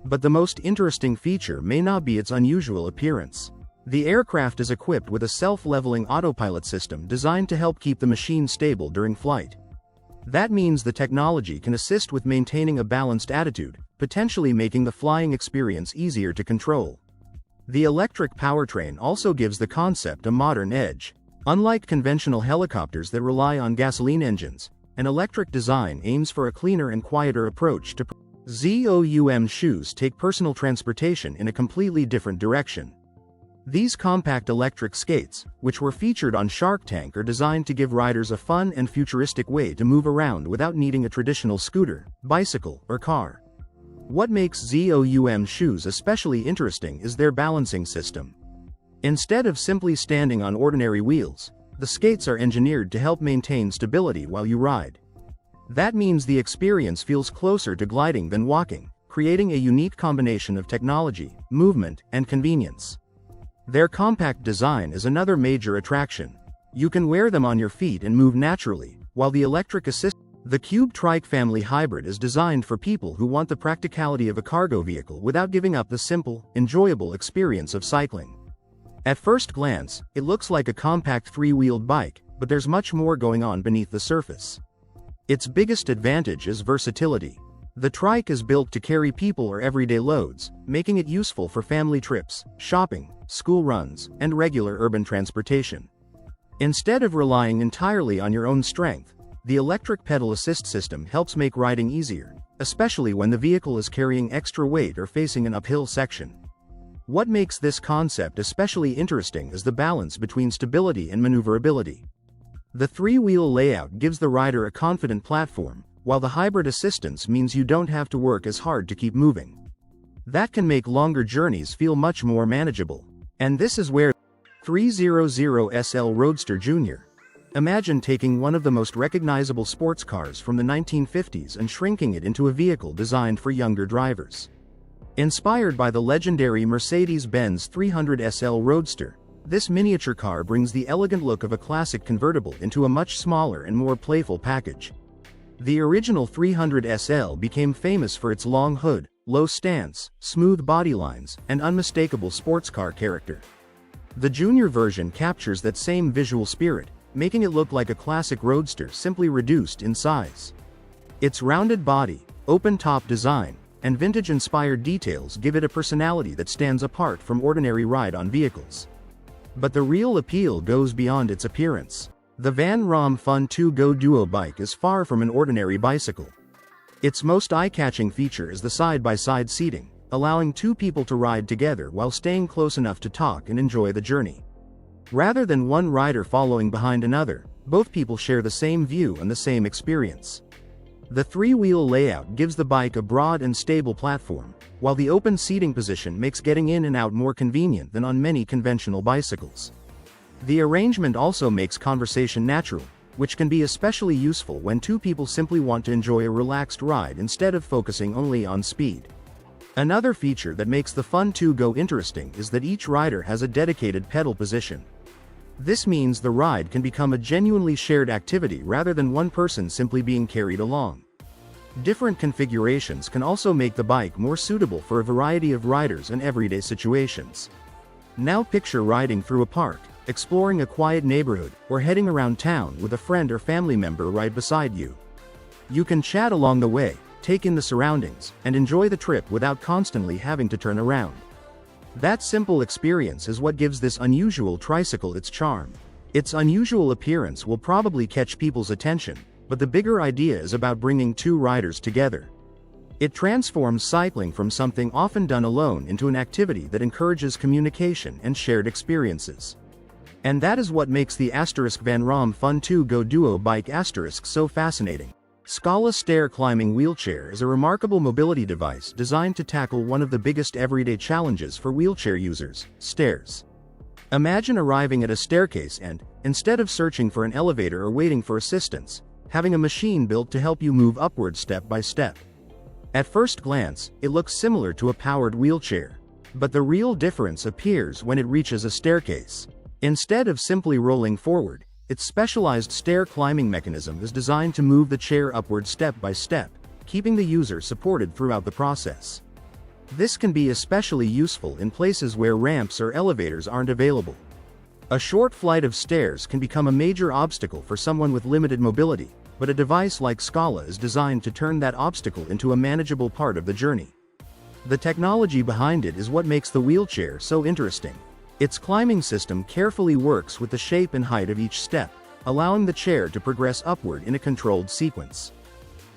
But the most interesting feature may not be its unusual appearance. The aircraft is equipped with a self-leveling autopilot system designed to help keep the machine stable during flight. That means the technology can assist with maintaining a balanced attitude, potentially making the flying experience easier to control. The electric powertrain also gives the concept a modern edge. Unlike conventional helicopters that rely on gasoline engines, an electric design aims for a cleaner and quieter approach to ZOUM shoes take personal transportation in a completely different direction. These compact electric skates, which were featured on Shark Tank, are designed to give riders a fun and futuristic way to move around without needing a traditional scooter, bicycle, or car. What makes ZOUM shoes especially interesting is their balancing system. Instead of simply standing on ordinary wheels, the skates are engineered to help maintain stability while you ride. That means the experience feels closer to gliding than walking, creating a unique combination of technology, movement, and convenience. Their compact design is another major attraction. You can wear them on your feet and move naturally, while the electric assist. The Cube Trike Family Hybrid is designed for people who want the practicality of a cargo vehicle without giving up the simple, enjoyable experience of cycling. At first glance, it looks like a compact three-wheeled bike, but there's much more going on beneath the surface. Its biggest advantage is versatility. The Trike is built to carry people or everyday loads, making it useful for family trips, shopping, school runs, and regular urban transportation. Instead of relying entirely on your own strength, the electric pedal assist system helps make riding easier, especially when the vehicle is carrying extra weight or facing an uphill section. What makes this concept especially interesting is the balance between stability and maneuverability. The three-wheel layout gives the rider a confident platform, while the hybrid assistance means you don't have to work as hard to keep moving. That can make longer journeys feel much more manageable. And this is where 300 SL Roadster Jr. Imagine taking one of the most recognizable sports cars from the 1950s and shrinking it into a vehicle designed for younger drivers. Inspired by the legendary Mercedes-Benz 300 SL Roadster, this miniature car brings the elegant look of a classic convertible into a much smaller and more playful package. The original 300 SL became famous for its long hood, low stance, smooth body lines, and unmistakable sports car character. The junior version captures that same visual spirit, making it look like a classic roadster simply reduced in size. Its rounded body, open-top design, and vintage-inspired details give it a personality that stands apart from ordinary ride-on vehicles. But the real appeal goes beyond its appearance. The Van Rom Fun 2 Go Duo bike is far from an ordinary bicycle. Its most eye-catching feature is the side-by-side seating, allowing two people to ride together while staying close enough to talk and enjoy the journey. Rather than one rider following behind another, both people share the same view and the same experience. The three-wheel layout gives the bike a broad and stable platform, while the open seating position makes getting in and out more convenient than on many conventional bicycles. The arrangement also makes conversation natural, which can be especially useful when two people simply want to enjoy a relaxed ride instead of focusing only on speed. Another feature that makes the Fun 2 Go interesting is that each rider has a dedicated pedal position. This means the ride can become a genuinely shared activity rather than one person simply being carried along. Different configurations can also make the bike more suitable for a variety of riders and everyday situations. Now picture riding through a park, exploring a quiet neighborhood, or heading around town with a friend or family member right beside you. You can chat along the way, take in the surroundings, and enjoy the trip without constantly having to turn around. That simple experience is what gives this unusual tricycle its charm. Its unusual appearance will probably catch people's attention, but the bigger idea is about bringing two riders together. It transforms cycling from something often done alone into an activity that encourages communication and shared experiences. And that is what makes the Van Rom Fun 2 Go Duo bike so fascinating. Scala Stair Climbing Wheelchair is a remarkable mobility device designed to tackle one of the biggest everyday challenges for wheelchair users: stairs. Imagine arriving at a staircase and, instead of searching for an elevator or waiting for assistance, having a machine built to help you move upward step by step. At first glance, it looks similar to a powered wheelchair. But the real difference appears when it reaches a staircase. Instead of simply rolling forward, its specialized stair climbing mechanism is designed to move the chair upward step by step, keeping the user supported throughout the process. This can be especially useful in places where ramps or elevators aren't available. A short flight of stairs can become a major obstacle for someone with limited mobility, but a device like Scala is designed to turn that obstacle into a manageable part of the journey. The technology behind it is what makes the wheelchair so interesting. Its climbing system carefully works with the shape and height of each step, allowing the chair to progress upward in a controlled sequence.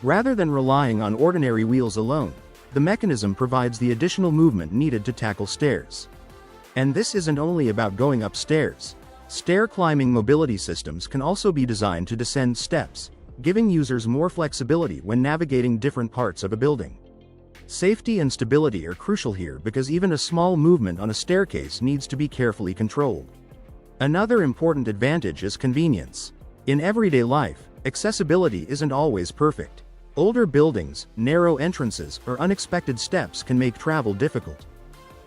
Rather than relying on ordinary wheels alone, the mechanism provides the additional movement needed to tackle stairs. And this isn't only about going up stairs. Stair climbing mobility systems can also be designed to descend steps, giving users more flexibility when navigating different parts of a building. Safety and stability are crucial here because even a small movement on a staircase needs to be carefully controlled. Another important advantage is convenience. In everyday life, Accessibility isn't always perfect. Older buildings, narrow entrances, or unexpected steps can make travel difficult.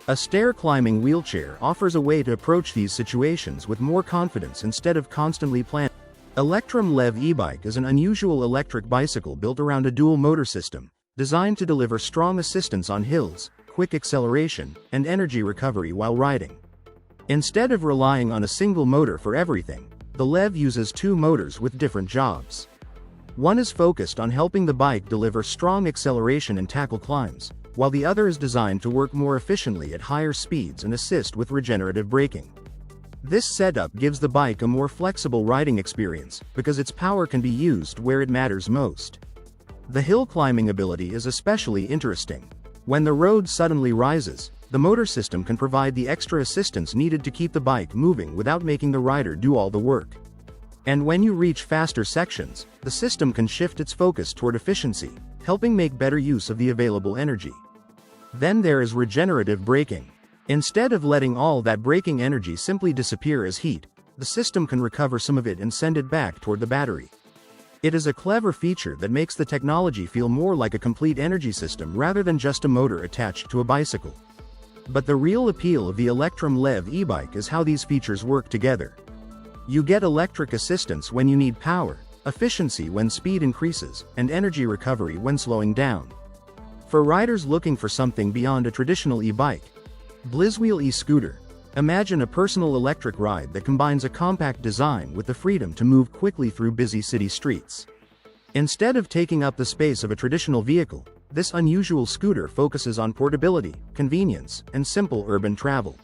A stair-climbing wheelchair offers a way to approach these situations with more confidence instead of constantly planning. Electrum Lev e-bike is an unusual electric bicycle built around a dual motor system, designed to deliver strong assistance on hills, quick acceleration, and energy recovery while riding. Instead of relying on a single motor for everything, the Lev uses two motors with different jobs. One is focused on helping the bike deliver strong acceleration and tackle climbs, while the other is designed to work more efficiently at higher speeds and assist with regenerative braking. This setup gives the bike a more flexible riding experience, because its power can be used where it matters most. The hill climbing ability is especially interesting. When the road suddenly rises, the motor system can provide the extra assistance needed to keep the bike moving without making the rider do all the work. And when you reach faster sections, the system can shift its focus toward efficiency, helping make better use of the available energy. Then there is regenerative braking. Instead of letting all that braking energy simply disappear as heat, the system can recover some of it and send it back toward the battery. It is a clever feature that makes the technology feel more like a complete energy system rather than just a motor attached to a bicycle. But the real appeal of the Electrum Lev e-bike is how these features work together. You get electric assistance when you need power, efficiency when speed increases, and energy recovery when slowing down. For riders looking for something beyond a traditional e-bike, Blizzwheel e-scooter. Imagine a personal electric ride that combines a compact design with the freedom to move quickly through busy city streets. Instead of taking up the space of a traditional vehicle, this unusual scooter focuses on portability, convenience, and simple urban travel.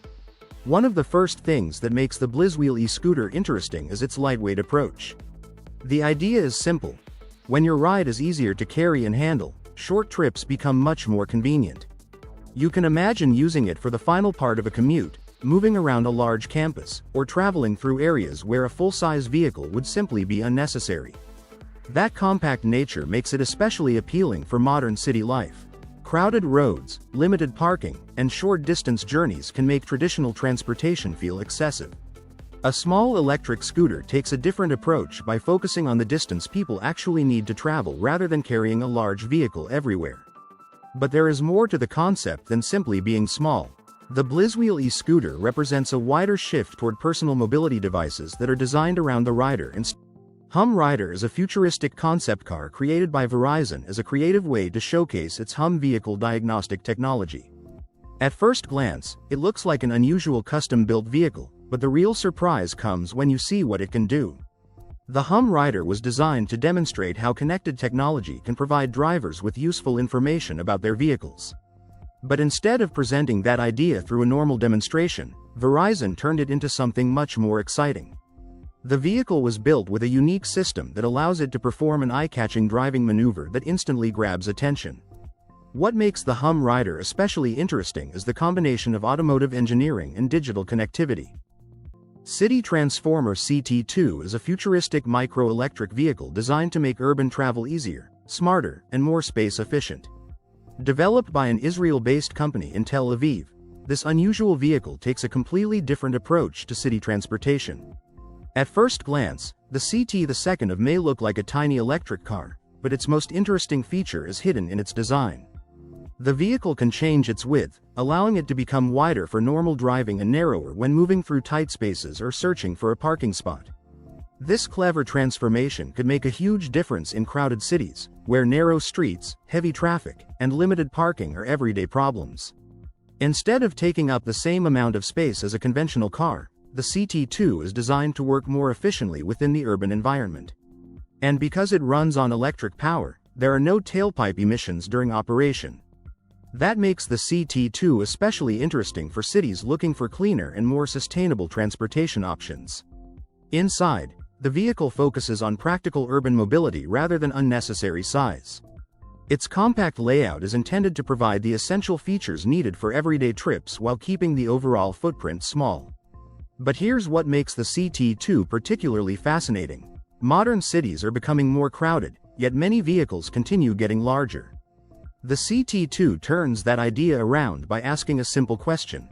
One of the first things that makes the Blizzwheel e-scooter interesting is its lightweight approach. The idea is simple. When your ride is easier to carry and handle, short trips become much more convenient. You can imagine using it for the final part of a commute, moving around a large campus, or traveling through areas where a full-size vehicle would simply be unnecessary. That compact nature makes it especially appealing for modern city life. Crowded roads, limited parking, and short-distance journeys can make traditional transportation feel excessive. A small electric scooter takes a different approach by focusing on the distance people actually need to travel rather than carrying a large vehicle everywhere. But there is more to the concept than simply being small. The Blizzwheel e-scooter represents a wider shift toward personal mobility devices that are designed around the rider. Hum Rider is a futuristic concept car created by Verizon as a creative way to showcase its Hum vehicle diagnostic technology. At first glance, it looks like an unusual custom-built vehicle, but the real surprise comes when you see what it can do. The Hum Rider was designed to demonstrate how connected technology can provide drivers with useful information about their vehicles. But instead of presenting that idea through a normal demonstration, Verizon turned it into something much more exciting. The vehicle was built with a unique system that allows it to perform an eye-catching driving maneuver that instantly grabs attention. What makes the Hum Rider especially interesting is the combination of automotive engineering and digital connectivity. City Transformer CT2 is a futuristic micro-electric vehicle designed to make urban travel easier, smarter, and more space-efficient. Developed by an Israel-based company in Tel Aviv, this unusual vehicle takes a completely different approach to city transportation. At first glance, the CT2 may look like a tiny electric car, but its most interesting feature is hidden in its design. The vehicle can change its width, allowing it to become wider for normal driving and narrower when moving through tight spaces or searching for a parking spot. This clever transformation could make a huge difference in crowded cities, where narrow streets, heavy traffic, and limited parking are everyday problems. Instead of taking up the same amount of space as a conventional car, the CT2 is designed to work more efficiently within the urban environment. And because it runs on electric power, there are no tailpipe emissions during operation. That makes the CT2 especially interesting for cities looking for cleaner and more sustainable transportation options. Inside, the vehicle focuses on practical urban mobility rather than unnecessary size. Its compact layout is intended to provide the essential features needed for everyday trips while keeping the overall footprint small. But here's what makes the CT2 particularly fascinating. Modern cities are becoming more crowded, yet many vehicles continue getting larger. The CT2 turns that idea around by asking a simple question.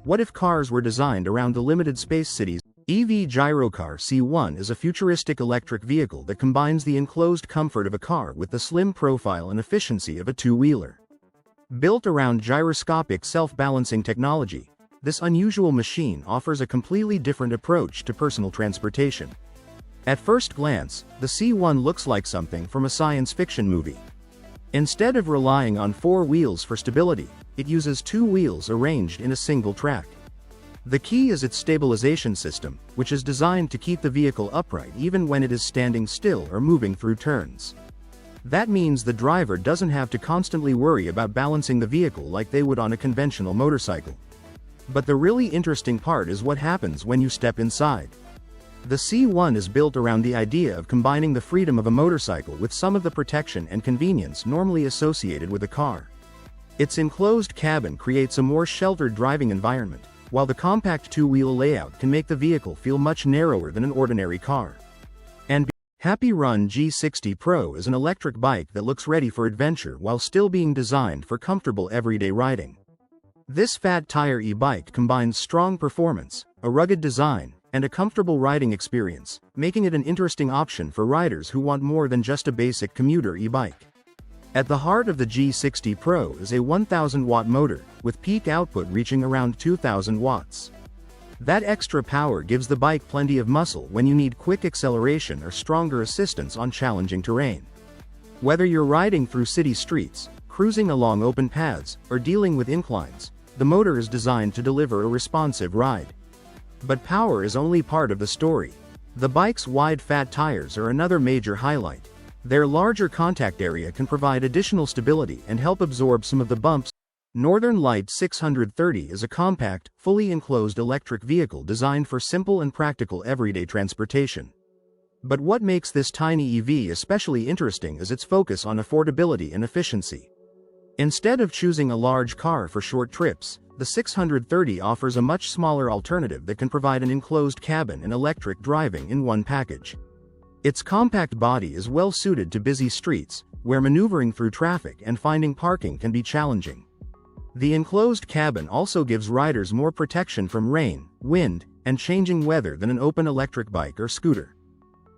What if cars were designed around the limited space cities? EV Gyrocar C1 is a futuristic electric vehicle that combines the enclosed comfort of a car with the slim profile and efficiency of a two-wheeler. Built around gyroscopic self-balancing technology, this unusual machine offers a completely different approach to personal transportation. At first glance, the C1 looks like something from a science fiction movie. Instead of relying on four wheels for stability, it uses two wheels arranged in a single track. The key is its stabilization system, which is designed to keep the vehicle upright even when it is standing still or moving through turns. That means the driver doesn't have to constantly worry about balancing the vehicle like they would on a conventional motorcycle. But the really interesting part is what happens when you step inside. The C1 is built around the idea of combining the freedom of a motorcycle with some of the protection and convenience normally associated with a car. Its enclosed cabin creates a more sheltered driving environment, while the compact two-wheel layout can make the vehicle feel much narrower than an ordinary car. And Happy Run G60 Pro is an electric bike that looks ready for adventure while still being designed for comfortable everyday riding. This fat tire e-bike combines strong performance, a rugged design, and a comfortable riding experience, making it an interesting option for riders who want more than just a basic commuter e-bike. At the heart of the G60 Pro is a 1000-watt motor, with peak output reaching around 2000 watts. That extra power gives the bike plenty of muscle when you need quick acceleration or stronger assistance on challenging terrain. Whether you're riding through city streets, cruising along open paths, or dealing with inclines, the motor is designed to deliver a responsive ride. But power is only part of the story. The bike's wide fat tires are another major highlight. Their larger contact area can provide additional stability and help absorb some of the bumps. Northern Light 630 is a compact, fully enclosed electric vehicle designed for simple and practical everyday transportation. But what makes this tiny EV especially interesting is its focus on affordability and efficiency. Instead of choosing a large car for short trips, the 630 offers a much smaller alternative that can provide an enclosed cabin and electric driving in one package. Its compact body is well suited to busy streets, where maneuvering through traffic and finding parking can be challenging. The enclosed cabin also gives riders more protection from rain, wind, and changing weather than an open electric bike or scooter.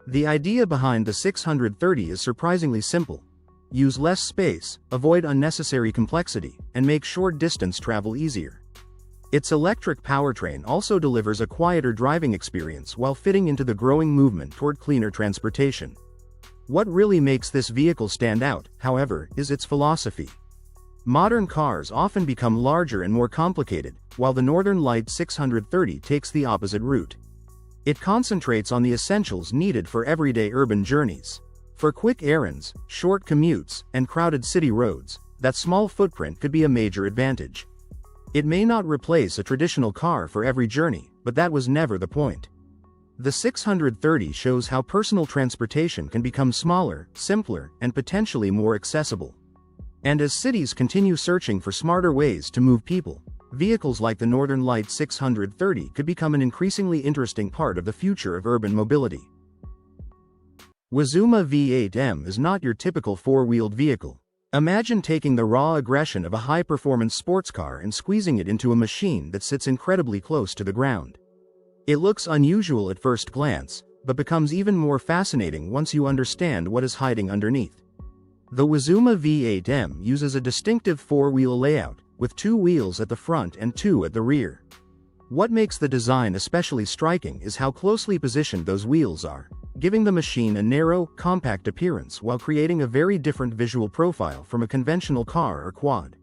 The idea behind the 630 is surprisingly simple. Use less space, avoid unnecessary complexity, and make short-distance travel easier. Its electric powertrain also delivers a quieter driving experience while fitting into the growing movement toward cleaner transportation. What really makes this vehicle stand out, however, is its philosophy. Modern cars often become larger and more complicated, while the Northern Light 630 takes the opposite route. It concentrates on the essentials needed for everyday urban journeys. For quick errands, short commutes, and crowded city roads, that small footprint could be a major advantage. It may not replace a traditional car for every journey, but that was never the point. The 630 shows how personal transportation can become smaller, simpler, and potentially more accessible. And as cities continue searching for smarter ways to move people, vehicles like the Northern Light 630 could become an increasingly interesting part of the future of urban mobility. Wazuma V8M is not your typical four-wheeled vehicle. Imagine taking the raw aggression of a high-performance sports car and squeezing it into a machine that sits incredibly close to the ground. It looks unusual at first glance, but becomes even more fascinating once you understand what is hiding underneath. The Wazuma V8M uses a distinctive four-wheel layout, with two wheels at the front and two at the rear. What makes the design especially striking is how closely positioned those wheels are, giving the machine a narrow, compact appearance while creating a very different visual profile from a conventional car or quad.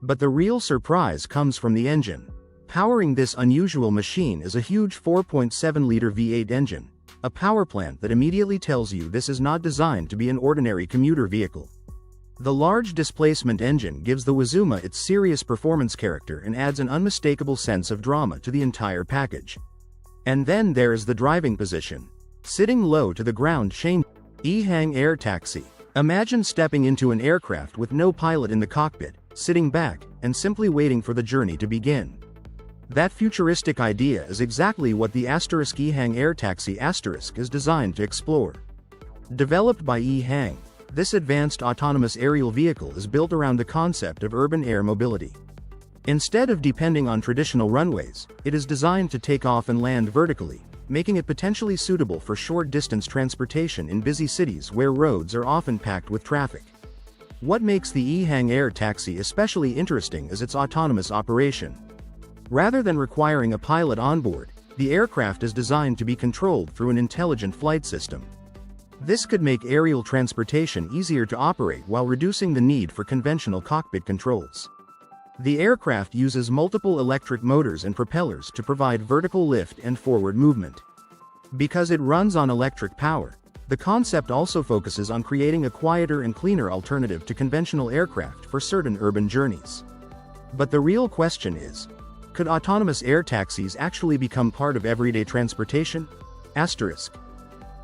But the real surprise comes from the engine. Powering this unusual machine is a huge 4.7-liter V8 engine, a power plant that immediately tells you this is not designed to be an ordinary commuter vehicle. The large displacement engine gives the Wazuma its serious performance character and adds an unmistakable sense of drama to the entire package. And then there is the driving position. Sitting low to the ground, E-Hang Air Taxi. Imagine stepping into an aircraft with no pilot in the cockpit, sitting back, and simply waiting for the journey to begin. That futuristic idea is exactly what the E-Hang Air Taxi is designed to explore. Developed by E-Hang, this advanced autonomous aerial vehicle is built around the concept of urban air mobility. Instead of depending on traditional runways, it is designed to take off and land vertically, making it potentially suitable for short-distance transportation in busy cities where roads are often packed with traffic. What makes the eHang Air Taxi especially interesting is its autonomous operation. Rather than requiring a pilot on board, the aircraft is designed to be controlled through an intelligent flight system. This could make aerial transportation easier to operate while reducing the need for conventional cockpit controls. The aircraft uses multiple electric motors and propellers to provide vertical lift and forward movement. Because it runs on electric power, the concept also focuses on creating a quieter and cleaner alternative to conventional aircraft for certain urban journeys. But the real question is, could autonomous air taxis actually become part of everyday transportation?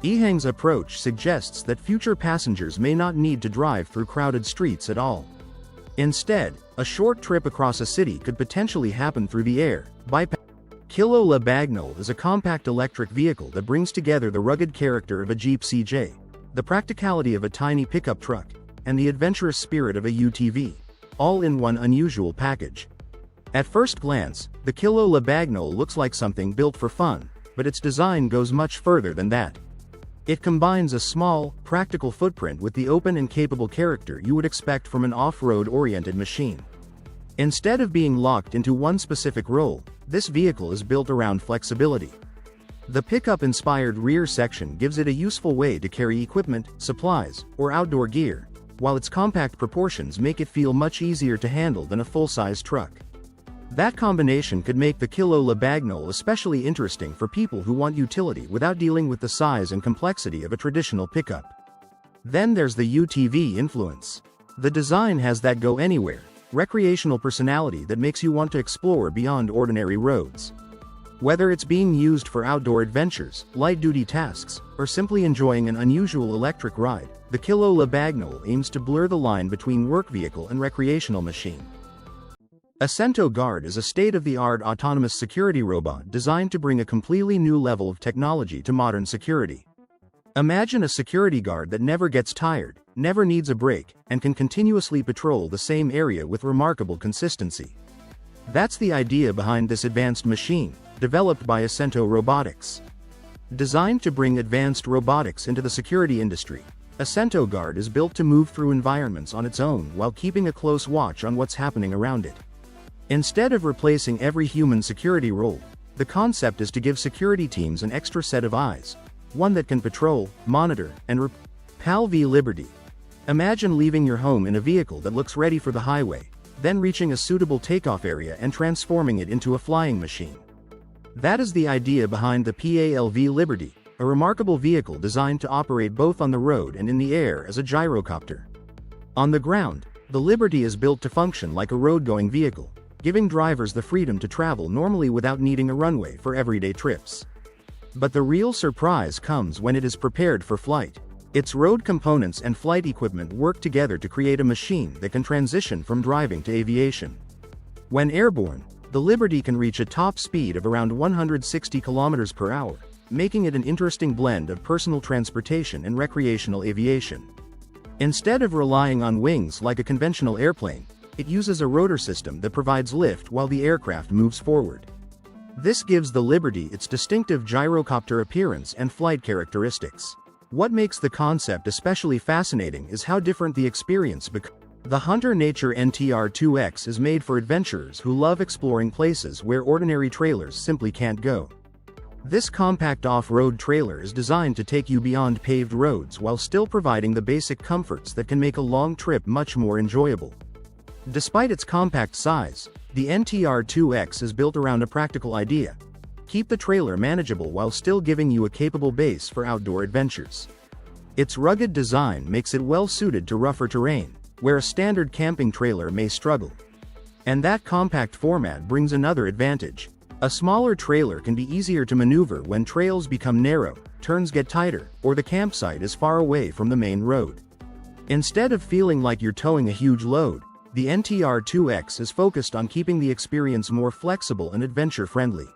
eHang's approach suggests that future passengers may not need to drive through crowded streets at all. Instead, a short trip across a city could potentially happen through the air, bypassing. Kilo Le Bagnole is a compact electric vehicle that brings together the rugged character of a Jeep CJ, the practicality of a tiny pickup truck, and the adventurous spirit of a UTV, all in one unusual package. At first glance, the Kilo Le Bagnole looks like something built for fun, but its design goes much further than that. It combines a small, practical footprint with the open and capable character you would expect from an off-road-oriented machine. Instead of being locked into one specific role, this vehicle is built around flexibility. The pickup-inspired rear section gives it a useful way to carry equipment, supplies, or outdoor gear, while its compact proportions make it feel much easier to handle than a full-size truck. That combination could make the Kilo Le Bagnole especially interesting for people who want utility without dealing with the size and complexity of a traditional pickup. Then there's the UTV influence. The design has that go-anywhere, recreational personality that makes you want to explore beyond ordinary roads. Whether it's being used for outdoor adventures, light-duty tasks, or simply enjoying an unusual electric ride, the Kilo Le Bagnole aims to blur the line between work vehicle and recreational machine. Acento Guard is a state-of-the-art autonomous security robot designed to bring a completely new level of technology to modern security. Imagine a security guard that never gets tired, never needs a break, and can continuously patrol the same area with remarkable consistency. That's the idea behind this advanced machine, developed by Acento Robotics. Designed to bring advanced robotics into the security industry, Acento Guard is built to move through environments on its own while keeping a close watch on what's happening around it. Instead of replacing every human security role, the concept is to give security teams an extra set of eyes, one that can patrol, monitor, and PAL v Liberty. Imagine leaving your home in a vehicle that looks ready for the highway, then reaching a suitable takeoff area and transforming it into a flying machine. That is the idea behind the PAL v Liberty, a remarkable vehicle designed to operate both on the road and in the air as a gyrocopter. On the ground, the Liberty is built to function like a road-going vehicle, giving drivers the freedom to travel normally without needing a runway for everyday trips. But the real surprise comes when it is prepared for flight. Its road components and flight equipment work together to create a machine that can transition from driving to aviation. When airborne, the Liberty can reach a top speed of around 160 km per hour, making it an interesting blend of personal transportation and recreational aviation. Instead of relying on wings like a conventional airplane, it uses a rotor system that provides lift while the aircraft moves forward. This gives the Liberty its distinctive gyrocopter appearance and flight characteristics. What makes the concept especially fascinating is how different the experience becomes. The Hunter Nature NTR-2X is made for adventurers who love exploring places where ordinary trailers simply can't go. This compact off-road trailer is designed to take you beyond paved roads while still providing the basic comforts that can make a long trip much more enjoyable. Despite its compact size, the NTR-2X is built around a practical idea: keep the trailer manageable while still giving you a capable base for outdoor adventures. Its rugged design makes it well suited to rougher terrain, where a standard camping trailer may struggle. And that compact format brings another advantage. A smaller trailer can be easier to maneuver when trails become narrow, turns get tighter, or the campsite is far away from the main road. Instead of feeling like you're towing a huge load, the NTR-2X is focused on keeping the experience more flexible and adventure-friendly.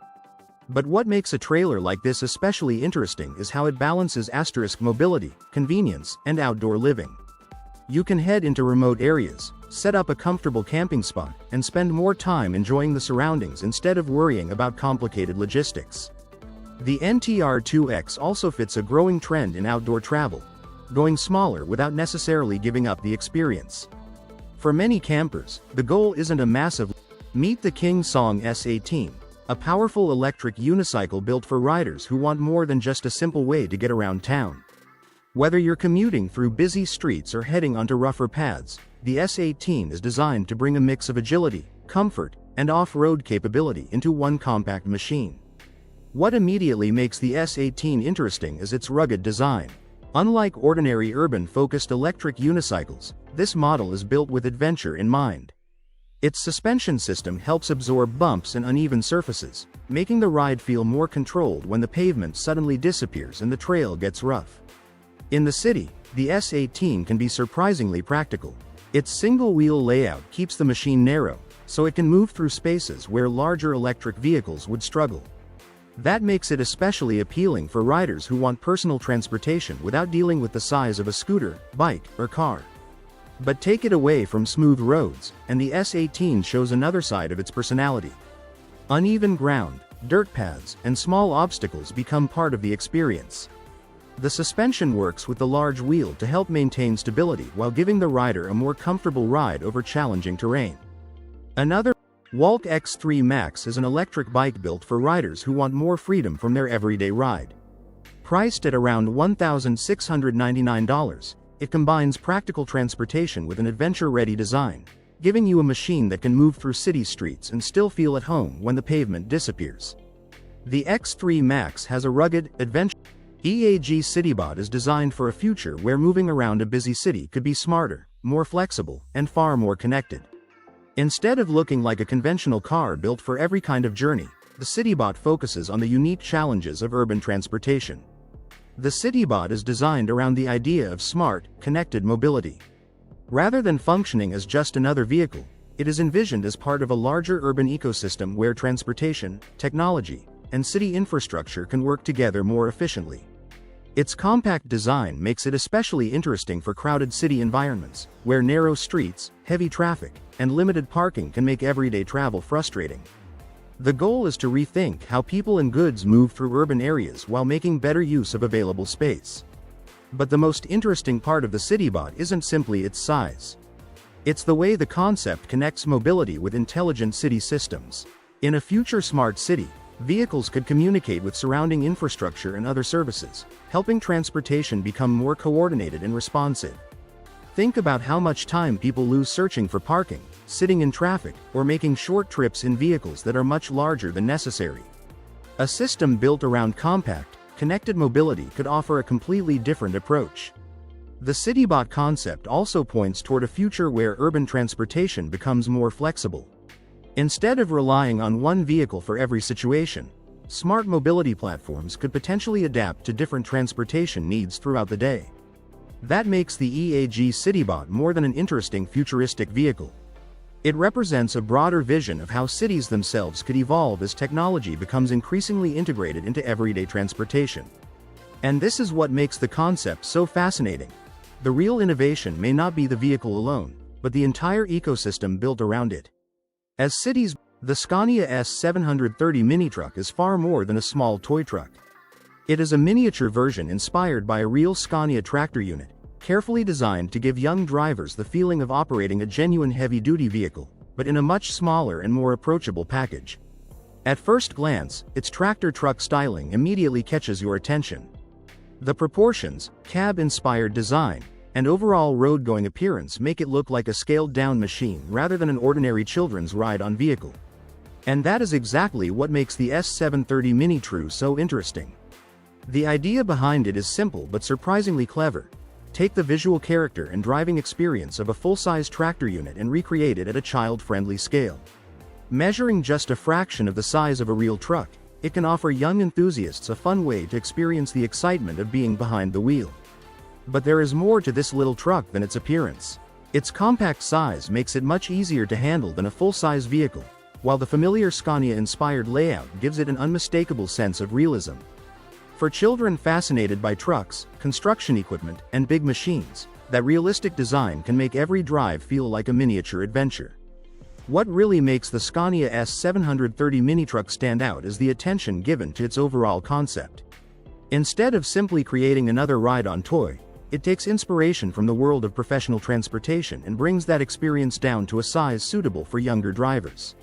But what makes a trailer like this especially interesting is how it balances mobility, convenience, and outdoor living. You can head into remote areas, set up a comfortable camping spot, and spend more time enjoying the surroundings instead of worrying about complicated logistics. The NTR2X also fits a growing trend in outdoor travel, going smaller without necessarily giving up the experience. For many campers, the goal isn't a massive. Meet the King Song S18, a powerful electric unicycle built for riders who want more than just a simple way to get around town. Whether you're commuting through busy streets or heading onto rougher paths, the S18 is designed to bring a mix of agility, comfort, and off-road capability into one compact machine. What immediately makes the S18 interesting is its rugged design. Unlike ordinary urban-focused electric unicycles, this model is built with adventure in mind. Its suspension system helps absorb bumps and uneven surfaces, making the ride feel more controlled when the pavement suddenly disappears and the trail gets rough. In the city, the S18 can be surprisingly practical. Its single-wheel layout keeps the machine narrow, so it can move through spaces where larger electric vehicles would struggle. That makes it especially appealing for riders who want personal transportation without dealing with the size of a scooter, bike, or car. But take it away from smooth roads, and the S18 shows another side of its personality. Uneven ground, dirt paths, and small obstacles become part of the experience. The suspension works with the large wheel to help maintain stability while giving the rider a more comfortable ride over challenging terrain. Another Walk X3 Max is an electric bike built for riders who want more freedom from their everyday ride. Priced at around $1,699, it combines practical transportation with an adventure-ready design, giving you a machine that can move through city streets and still feel at home when the pavement disappears. The X3 Max has a rugged, adventure. EAG CityBot is designed for a future where moving around a busy city could be smarter, more flexible, and far more connected. Instead of looking like a conventional car built for every kind of journey, the CityBot focuses on the unique challenges of urban transportation. The CityBot is designed around the idea of smart, connected mobility. Rather than functioning as just another vehicle, it is envisioned as part of a larger urban ecosystem where transportation, technology, and city infrastructure can work together more efficiently. Its compact design makes it especially interesting for crowded city environments, where narrow streets, heavy traffic, and limited parking can make everyday travel frustrating. The goal is to rethink how people and goods move through urban areas while making better use of available space. But the most interesting part of the CityBot isn't simply its size. It's the way the concept connects mobility with intelligent city systems. In a future smart city, vehicles could communicate with surrounding infrastructure and other services, helping transportation become more coordinated and responsive. Think about how much time people lose searching for parking, sitting in traffic, or making short trips in vehicles that are much larger than necessary. A system built around compact, connected mobility could offer a completely different approach. The CityBot concept also points toward a future where urban transportation becomes more flexible. Instead of relying on one vehicle for every situation, smart mobility platforms could potentially adapt to different transportation needs throughout the day. That makes the EAG CityBot more than an interesting futuristic vehicle. It represents a broader vision of how cities themselves could evolve as technology becomes increasingly integrated into everyday transportation. And this is what makes the concept so fascinating. The real innovation may not be the vehicle alone, but the entire ecosystem built around it. As cities, the Scania S730 mini truck is far more than a small toy truck. It is a miniature version inspired by a real Scania tractor unit, carefully designed to give young drivers the feeling of operating a genuine heavy-duty vehicle, but in a much smaller and more approachable package. At first glance, its tractor truck styling immediately catches your attention. The proportions, cab-inspired design, and overall road-going appearance make it look like a scaled-down machine rather than an ordinary children's ride-on vehicle. And that is exactly what makes the S730 Mini True so interesting. The idea behind it is simple but surprisingly clever. Take the visual character and driving experience of a full-size tractor unit and recreate it at a child-friendly scale. Measuring just a fraction of the size of a real truck, it can offer young enthusiasts a fun way to experience the excitement of being behind the wheel. But there is more to this little truck than its appearance. Its compact size makes it much easier to handle than a full-size vehicle, while the familiar Scania-inspired layout gives it an unmistakable sense of realism. For children fascinated by trucks, construction equipment, and big machines, that realistic design can make every drive feel like a miniature adventure. What really makes the Scania S730 mini truck stand out is the attention given to its overall concept. Instead of simply creating another ride-on toy, it takes inspiration from the world of professional transportation and brings that experience down to a size suitable for younger drivers.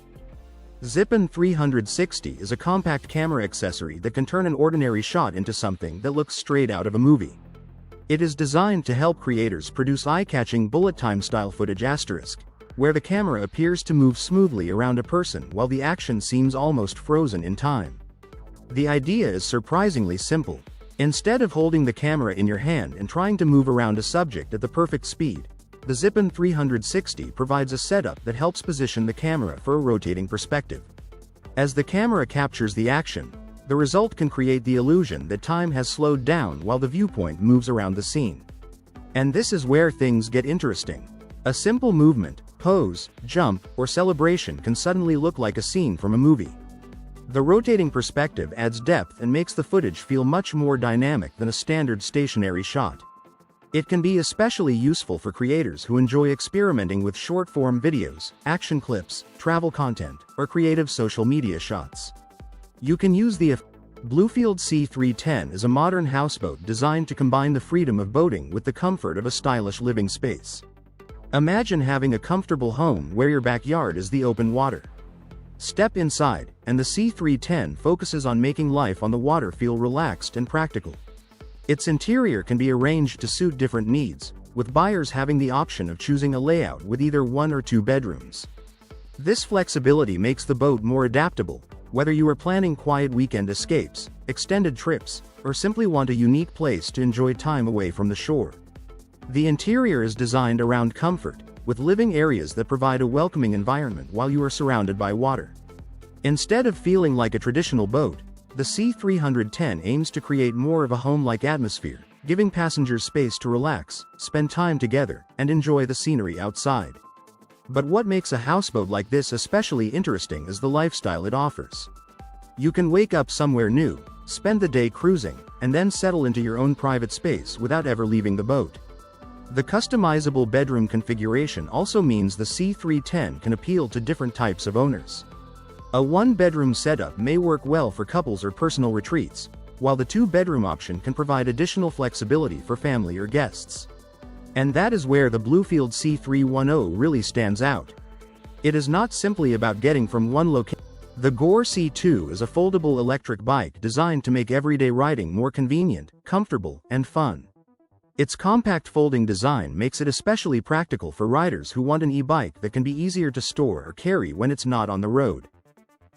Zippin 360 is a compact camera accessory that can turn an ordinary shot into something that looks straight out of a movie. It is designed to help creators produce eye-catching bullet time style footage where the camera appears to move smoothly around a person while the action seems almost frozen in time. The idea is surprisingly simple. Instead of holding the camera in your hand and trying to move around a subject at the perfect speed, the Zippin 360 provides a setup that helps position the camera for a rotating perspective. As the camera captures the action, the result can create the illusion that time has slowed down while the viewpoint moves around the scene. And this is where things get interesting. A simple movement, pose, jump, or celebration can suddenly look like a scene from a movie. The rotating perspective adds depth and makes the footage feel much more dynamic than a standard stationary shot. It can be especially useful for creators who enjoy experimenting with short-form videos, action clips, travel content, or creative social media shots. You can use the Bluefield C310 is a modern houseboat designed to combine the freedom of boating with the comfort of a stylish living space. Imagine having a comfortable home where your backyard is the open water. Step inside, and the C310 focuses on making life on the water feel relaxed and practical. Its interior can be arranged to suit different needs, with buyers having the option of choosing a layout with either 1 or 2 bedrooms. This flexibility makes the boat more adaptable, whether you are planning quiet weekend escapes, extended trips, or simply want a unique place to enjoy time away from the shore. The interior is designed around comfort, with living areas that provide a welcoming environment while you are surrounded by water. Instead of feeling like a traditional boat, the C310 aims to create more of a home-like atmosphere, giving passengers space to relax, spend time together, and enjoy the scenery outside. But what makes a houseboat like this especially interesting is the lifestyle it offers. You can wake up somewhere new, spend the day cruising, and then settle into your own private space without ever leaving the boat. The customizable bedroom configuration also means the C310 can appeal to different types of owners. A 1-bedroom setup may work well for couples or personal retreats, while the 2-bedroom option can provide additional flexibility for family or guests. And that is where the Bluefield C310 really stands out. It is not simply about getting from one location. The Gore C2 is a foldable electric bike designed to make everyday riding more convenient, comfortable, and fun. Its compact folding design makes it especially practical for riders who want an e-bike that can be easier to store or carry when it's not on the road.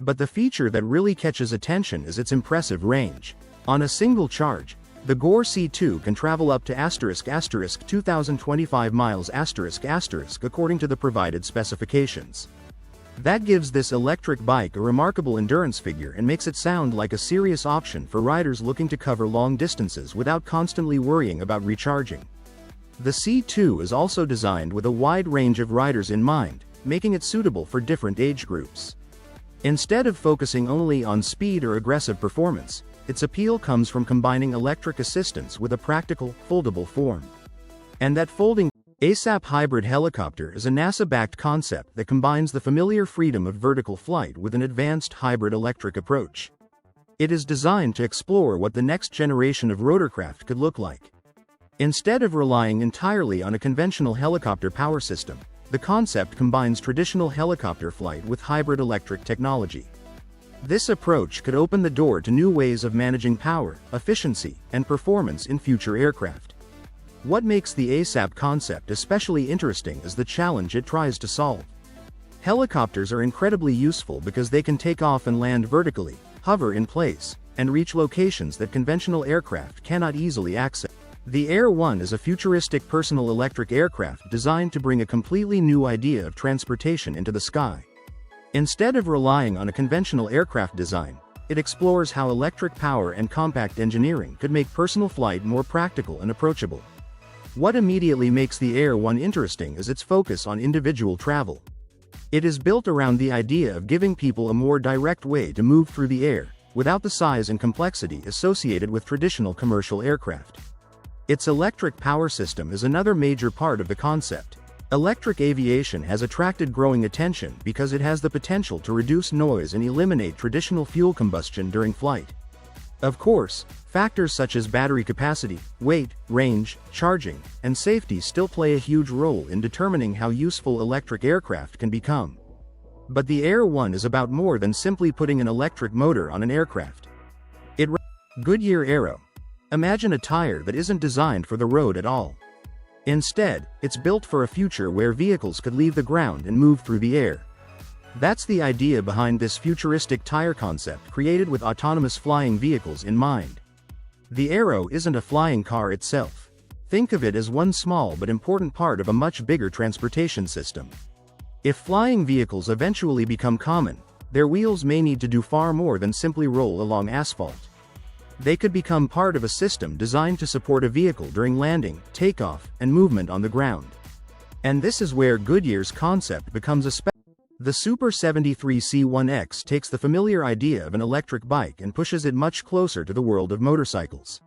But the feature that really catches attention is its impressive range. On a single charge, the Gore C2 can travel up to ** 2025 miles ** according to the provided specifications. That gives this electric bike a remarkable endurance figure and makes it sound like a serious option for riders looking to cover long distances without constantly worrying about recharging. The C2 is also designed with a wide range of riders in mind, making it suitable for different age groups. Instead of focusing only on speed or aggressive performance, its appeal comes from combining electric assistance with a practical, foldable form. And that folding ASAP hybrid helicopter is a NASA-backed concept that combines the familiar freedom of vertical flight with an advanced hybrid electric approach. It is designed to explore what the next generation of rotorcraft could look like. Instead of relying entirely on a conventional helicopter power system, the concept combines traditional helicopter flight with hybrid electric technology. This approach could open the door to new ways of managing power, efficiency, and performance in future aircraft. What makes the ASAP concept especially interesting is the challenge it tries to solve. Helicopters are incredibly useful because they can take off and land vertically, hover in place, and reach locations that conventional aircraft cannot easily access. The Air 1 is a futuristic personal electric aircraft designed to bring a completely new idea of transportation into the sky. Instead of relying on a conventional aircraft design, it explores how electric power and compact engineering could make personal flight more practical and approachable. What immediately makes the Air 1 interesting is its focus on individual travel. It is built around the idea of giving people a more direct way to move through the air, without the size and complexity associated with traditional commercial aircraft. Its electric power system is another major part of the concept. Electric aviation has attracted growing attention because it has the potential to reduce noise and eliminate traditional fuel combustion during flight. Of course, factors such as battery capacity, weight, range, charging, and safety still play a huge role in determining how useful electric aircraft can become. But the Air One is about more than simply putting an electric motor on an aircraft. Goodyear Aero. Imagine a tire that isn't designed for the road at all. Instead, it's built for a future where vehicles could leave the ground and move through the air. That's the idea behind this futuristic tire concept created with autonomous flying vehicles in mind. The Aero isn't a flying car itself. Think of it as one small but important part of a much bigger transportation system. If flying vehicles eventually become common, their wheels may need to do far more than simply roll along asphalt. They could become part of a system designed to support a vehicle during landing, takeoff, and movement on the ground. And this is where Goodyear's concept becomes The Super 73 C1X takes the familiar idea of an electric bike and pushes it much closer to the world of motorcycles.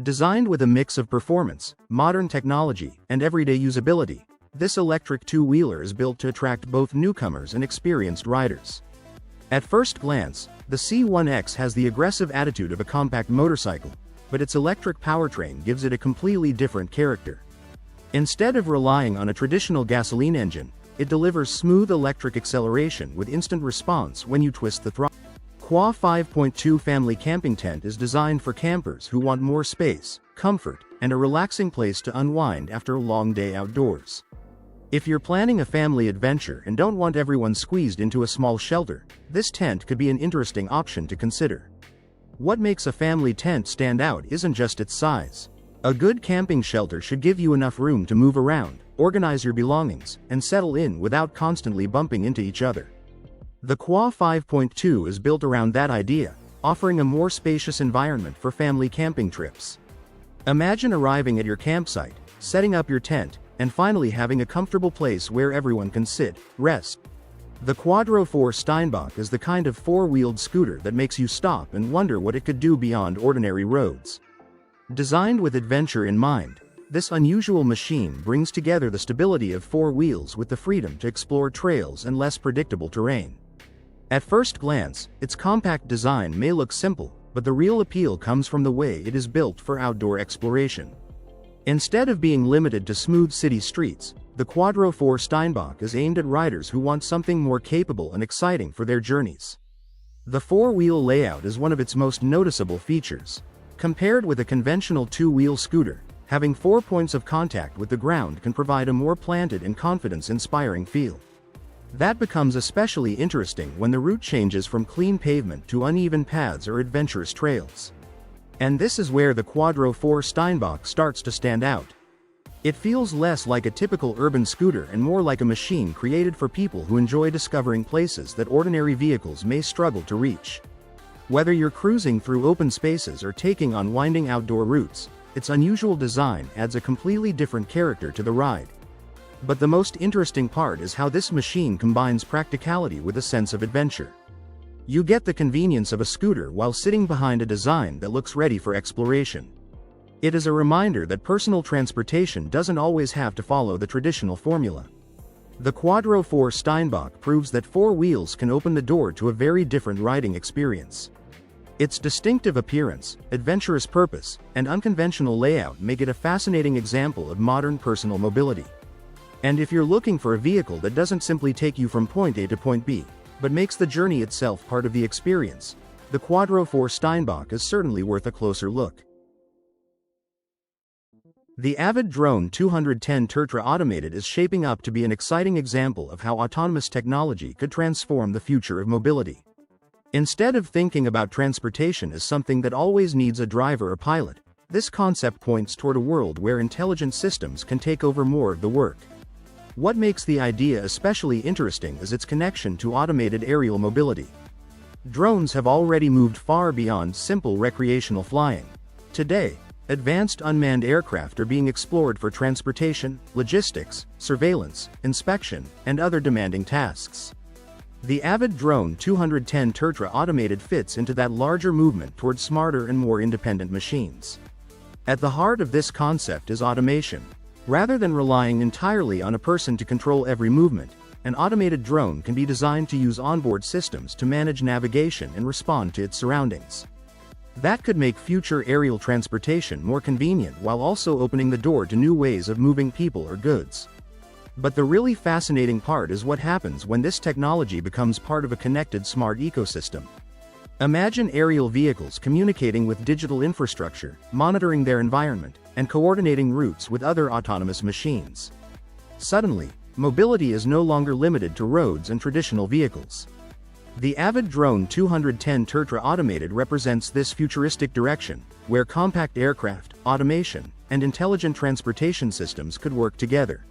Designed with a mix of performance, modern technology, and everyday usability, this electric two-wheeler is built to attract both newcomers and experienced riders. At first glance, the C1X has the aggressive attitude of a compact motorcycle, but its electric powertrain gives it a completely different character. Instead of relying on a traditional gasoline engine, it delivers smooth electric acceleration with instant response when you twist the throttle. Qua 5.2 family camping tent is designed for campers who want more space, comfort, and a relaxing place to unwind after a long day outdoors. If you're planning a family adventure and don't want everyone squeezed into a small shelter, this tent could be an interesting option to consider. What makes a family tent stand out isn't just its size. A good camping shelter should give you enough room to move around, organize your belongings, and settle in without constantly bumping into each other. The Qua 5.2 is built around that idea, offering a more spacious environment for family camping trips. Imagine arriving at your campsite, setting up your tent, and finally having a comfortable place where everyone can sit, rest. The Quadro 4 Steinbach is the kind of four-wheeled scooter that makes you stop and wonder what it could do beyond ordinary roads. Designed with adventure in mind, this unusual machine brings together the stability of four wheels with the freedom to explore trails and less predictable terrain. At first glance, its compact design may look simple, but the real appeal comes from the way it is built for outdoor exploration. Instead of being limited to smooth city streets, the Quadro 4 Steinbach is aimed at riders who want something more capable and exciting for their journeys. The four-wheel layout is one of its most noticeable features. Compared with a conventional two-wheel scooter, having 4 points of contact with the ground can provide a more planted and confidence-inspiring feel. That becomes especially interesting when the route changes from clean pavement to uneven paths or adventurous trails. And this is where the Quadro 4 Steinbach starts to stand out. It feels less like a typical urban scooter and more like a machine created for people who enjoy discovering places that ordinary vehicles may struggle to reach. Whether you're cruising through open spaces or taking on winding outdoor routes, its unusual design adds a completely different character to the ride. But the most interesting part is how this machine combines practicality with a sense of adventure. You get the convenience of a scooter while sitting behind a design that looks ready for exploration. It is a reminder that personal transportation doesn't always have to follow the traditional formula. The Quadro 4 Steinbach proves that four wheels can open the door to a very different riding experience. Its distinctive appearance, adventurous purpose, and unconventional layout make it a fascinating example of modern personal mobility. And if you're looking for a vehicle that doesn't simply take you from point A to point B, but makes the journey itself part of the experience, the Quadro 4 Steinbach is certainly worth a closer look. The Avid Drone 210 Tertra Automated is shaping up to be an exciting example of how autonomous technology could transform the future of mobility. Instead of thinking about transportation as something that always needs a driver or pilot, this concept points toward a world where intelligent systems can take over more of the work. What makes the idea especially interesting is its connection to automated aerial mobility. Drones have already moved far beyond simple recreational flying. Today, advanced unmanned aircraft are being explored for transportation, logistics, surveillance, inspection, and other demanding tasks. The Avid Drone 210 Tertra Automated fits into that larger movement toward smarter and more independent machines. At the heart of this concept is automation. Rather than relying entirely on a person to control every movement, an automated drone can be designed to use onboard systems to manage navigation and respond to its surroundings. That could make future aerial transportation more convenient while also opening the door to new ways of moving people or goods. But the really fascinating part is what happens when this technology becomes part of a connected smart ecosystem. Imagine aerial vehicles communicating with digital infrastructure, monitoring their environment, and coordinating routes with other autonomous machines. Suddenly, mobility is no longer limited to roads and traditional vehicles. The Avid Drone 210 Tertra Automated represents this futuristic direction, where compact aircraft, automation, and intelligent transportation systems could work together.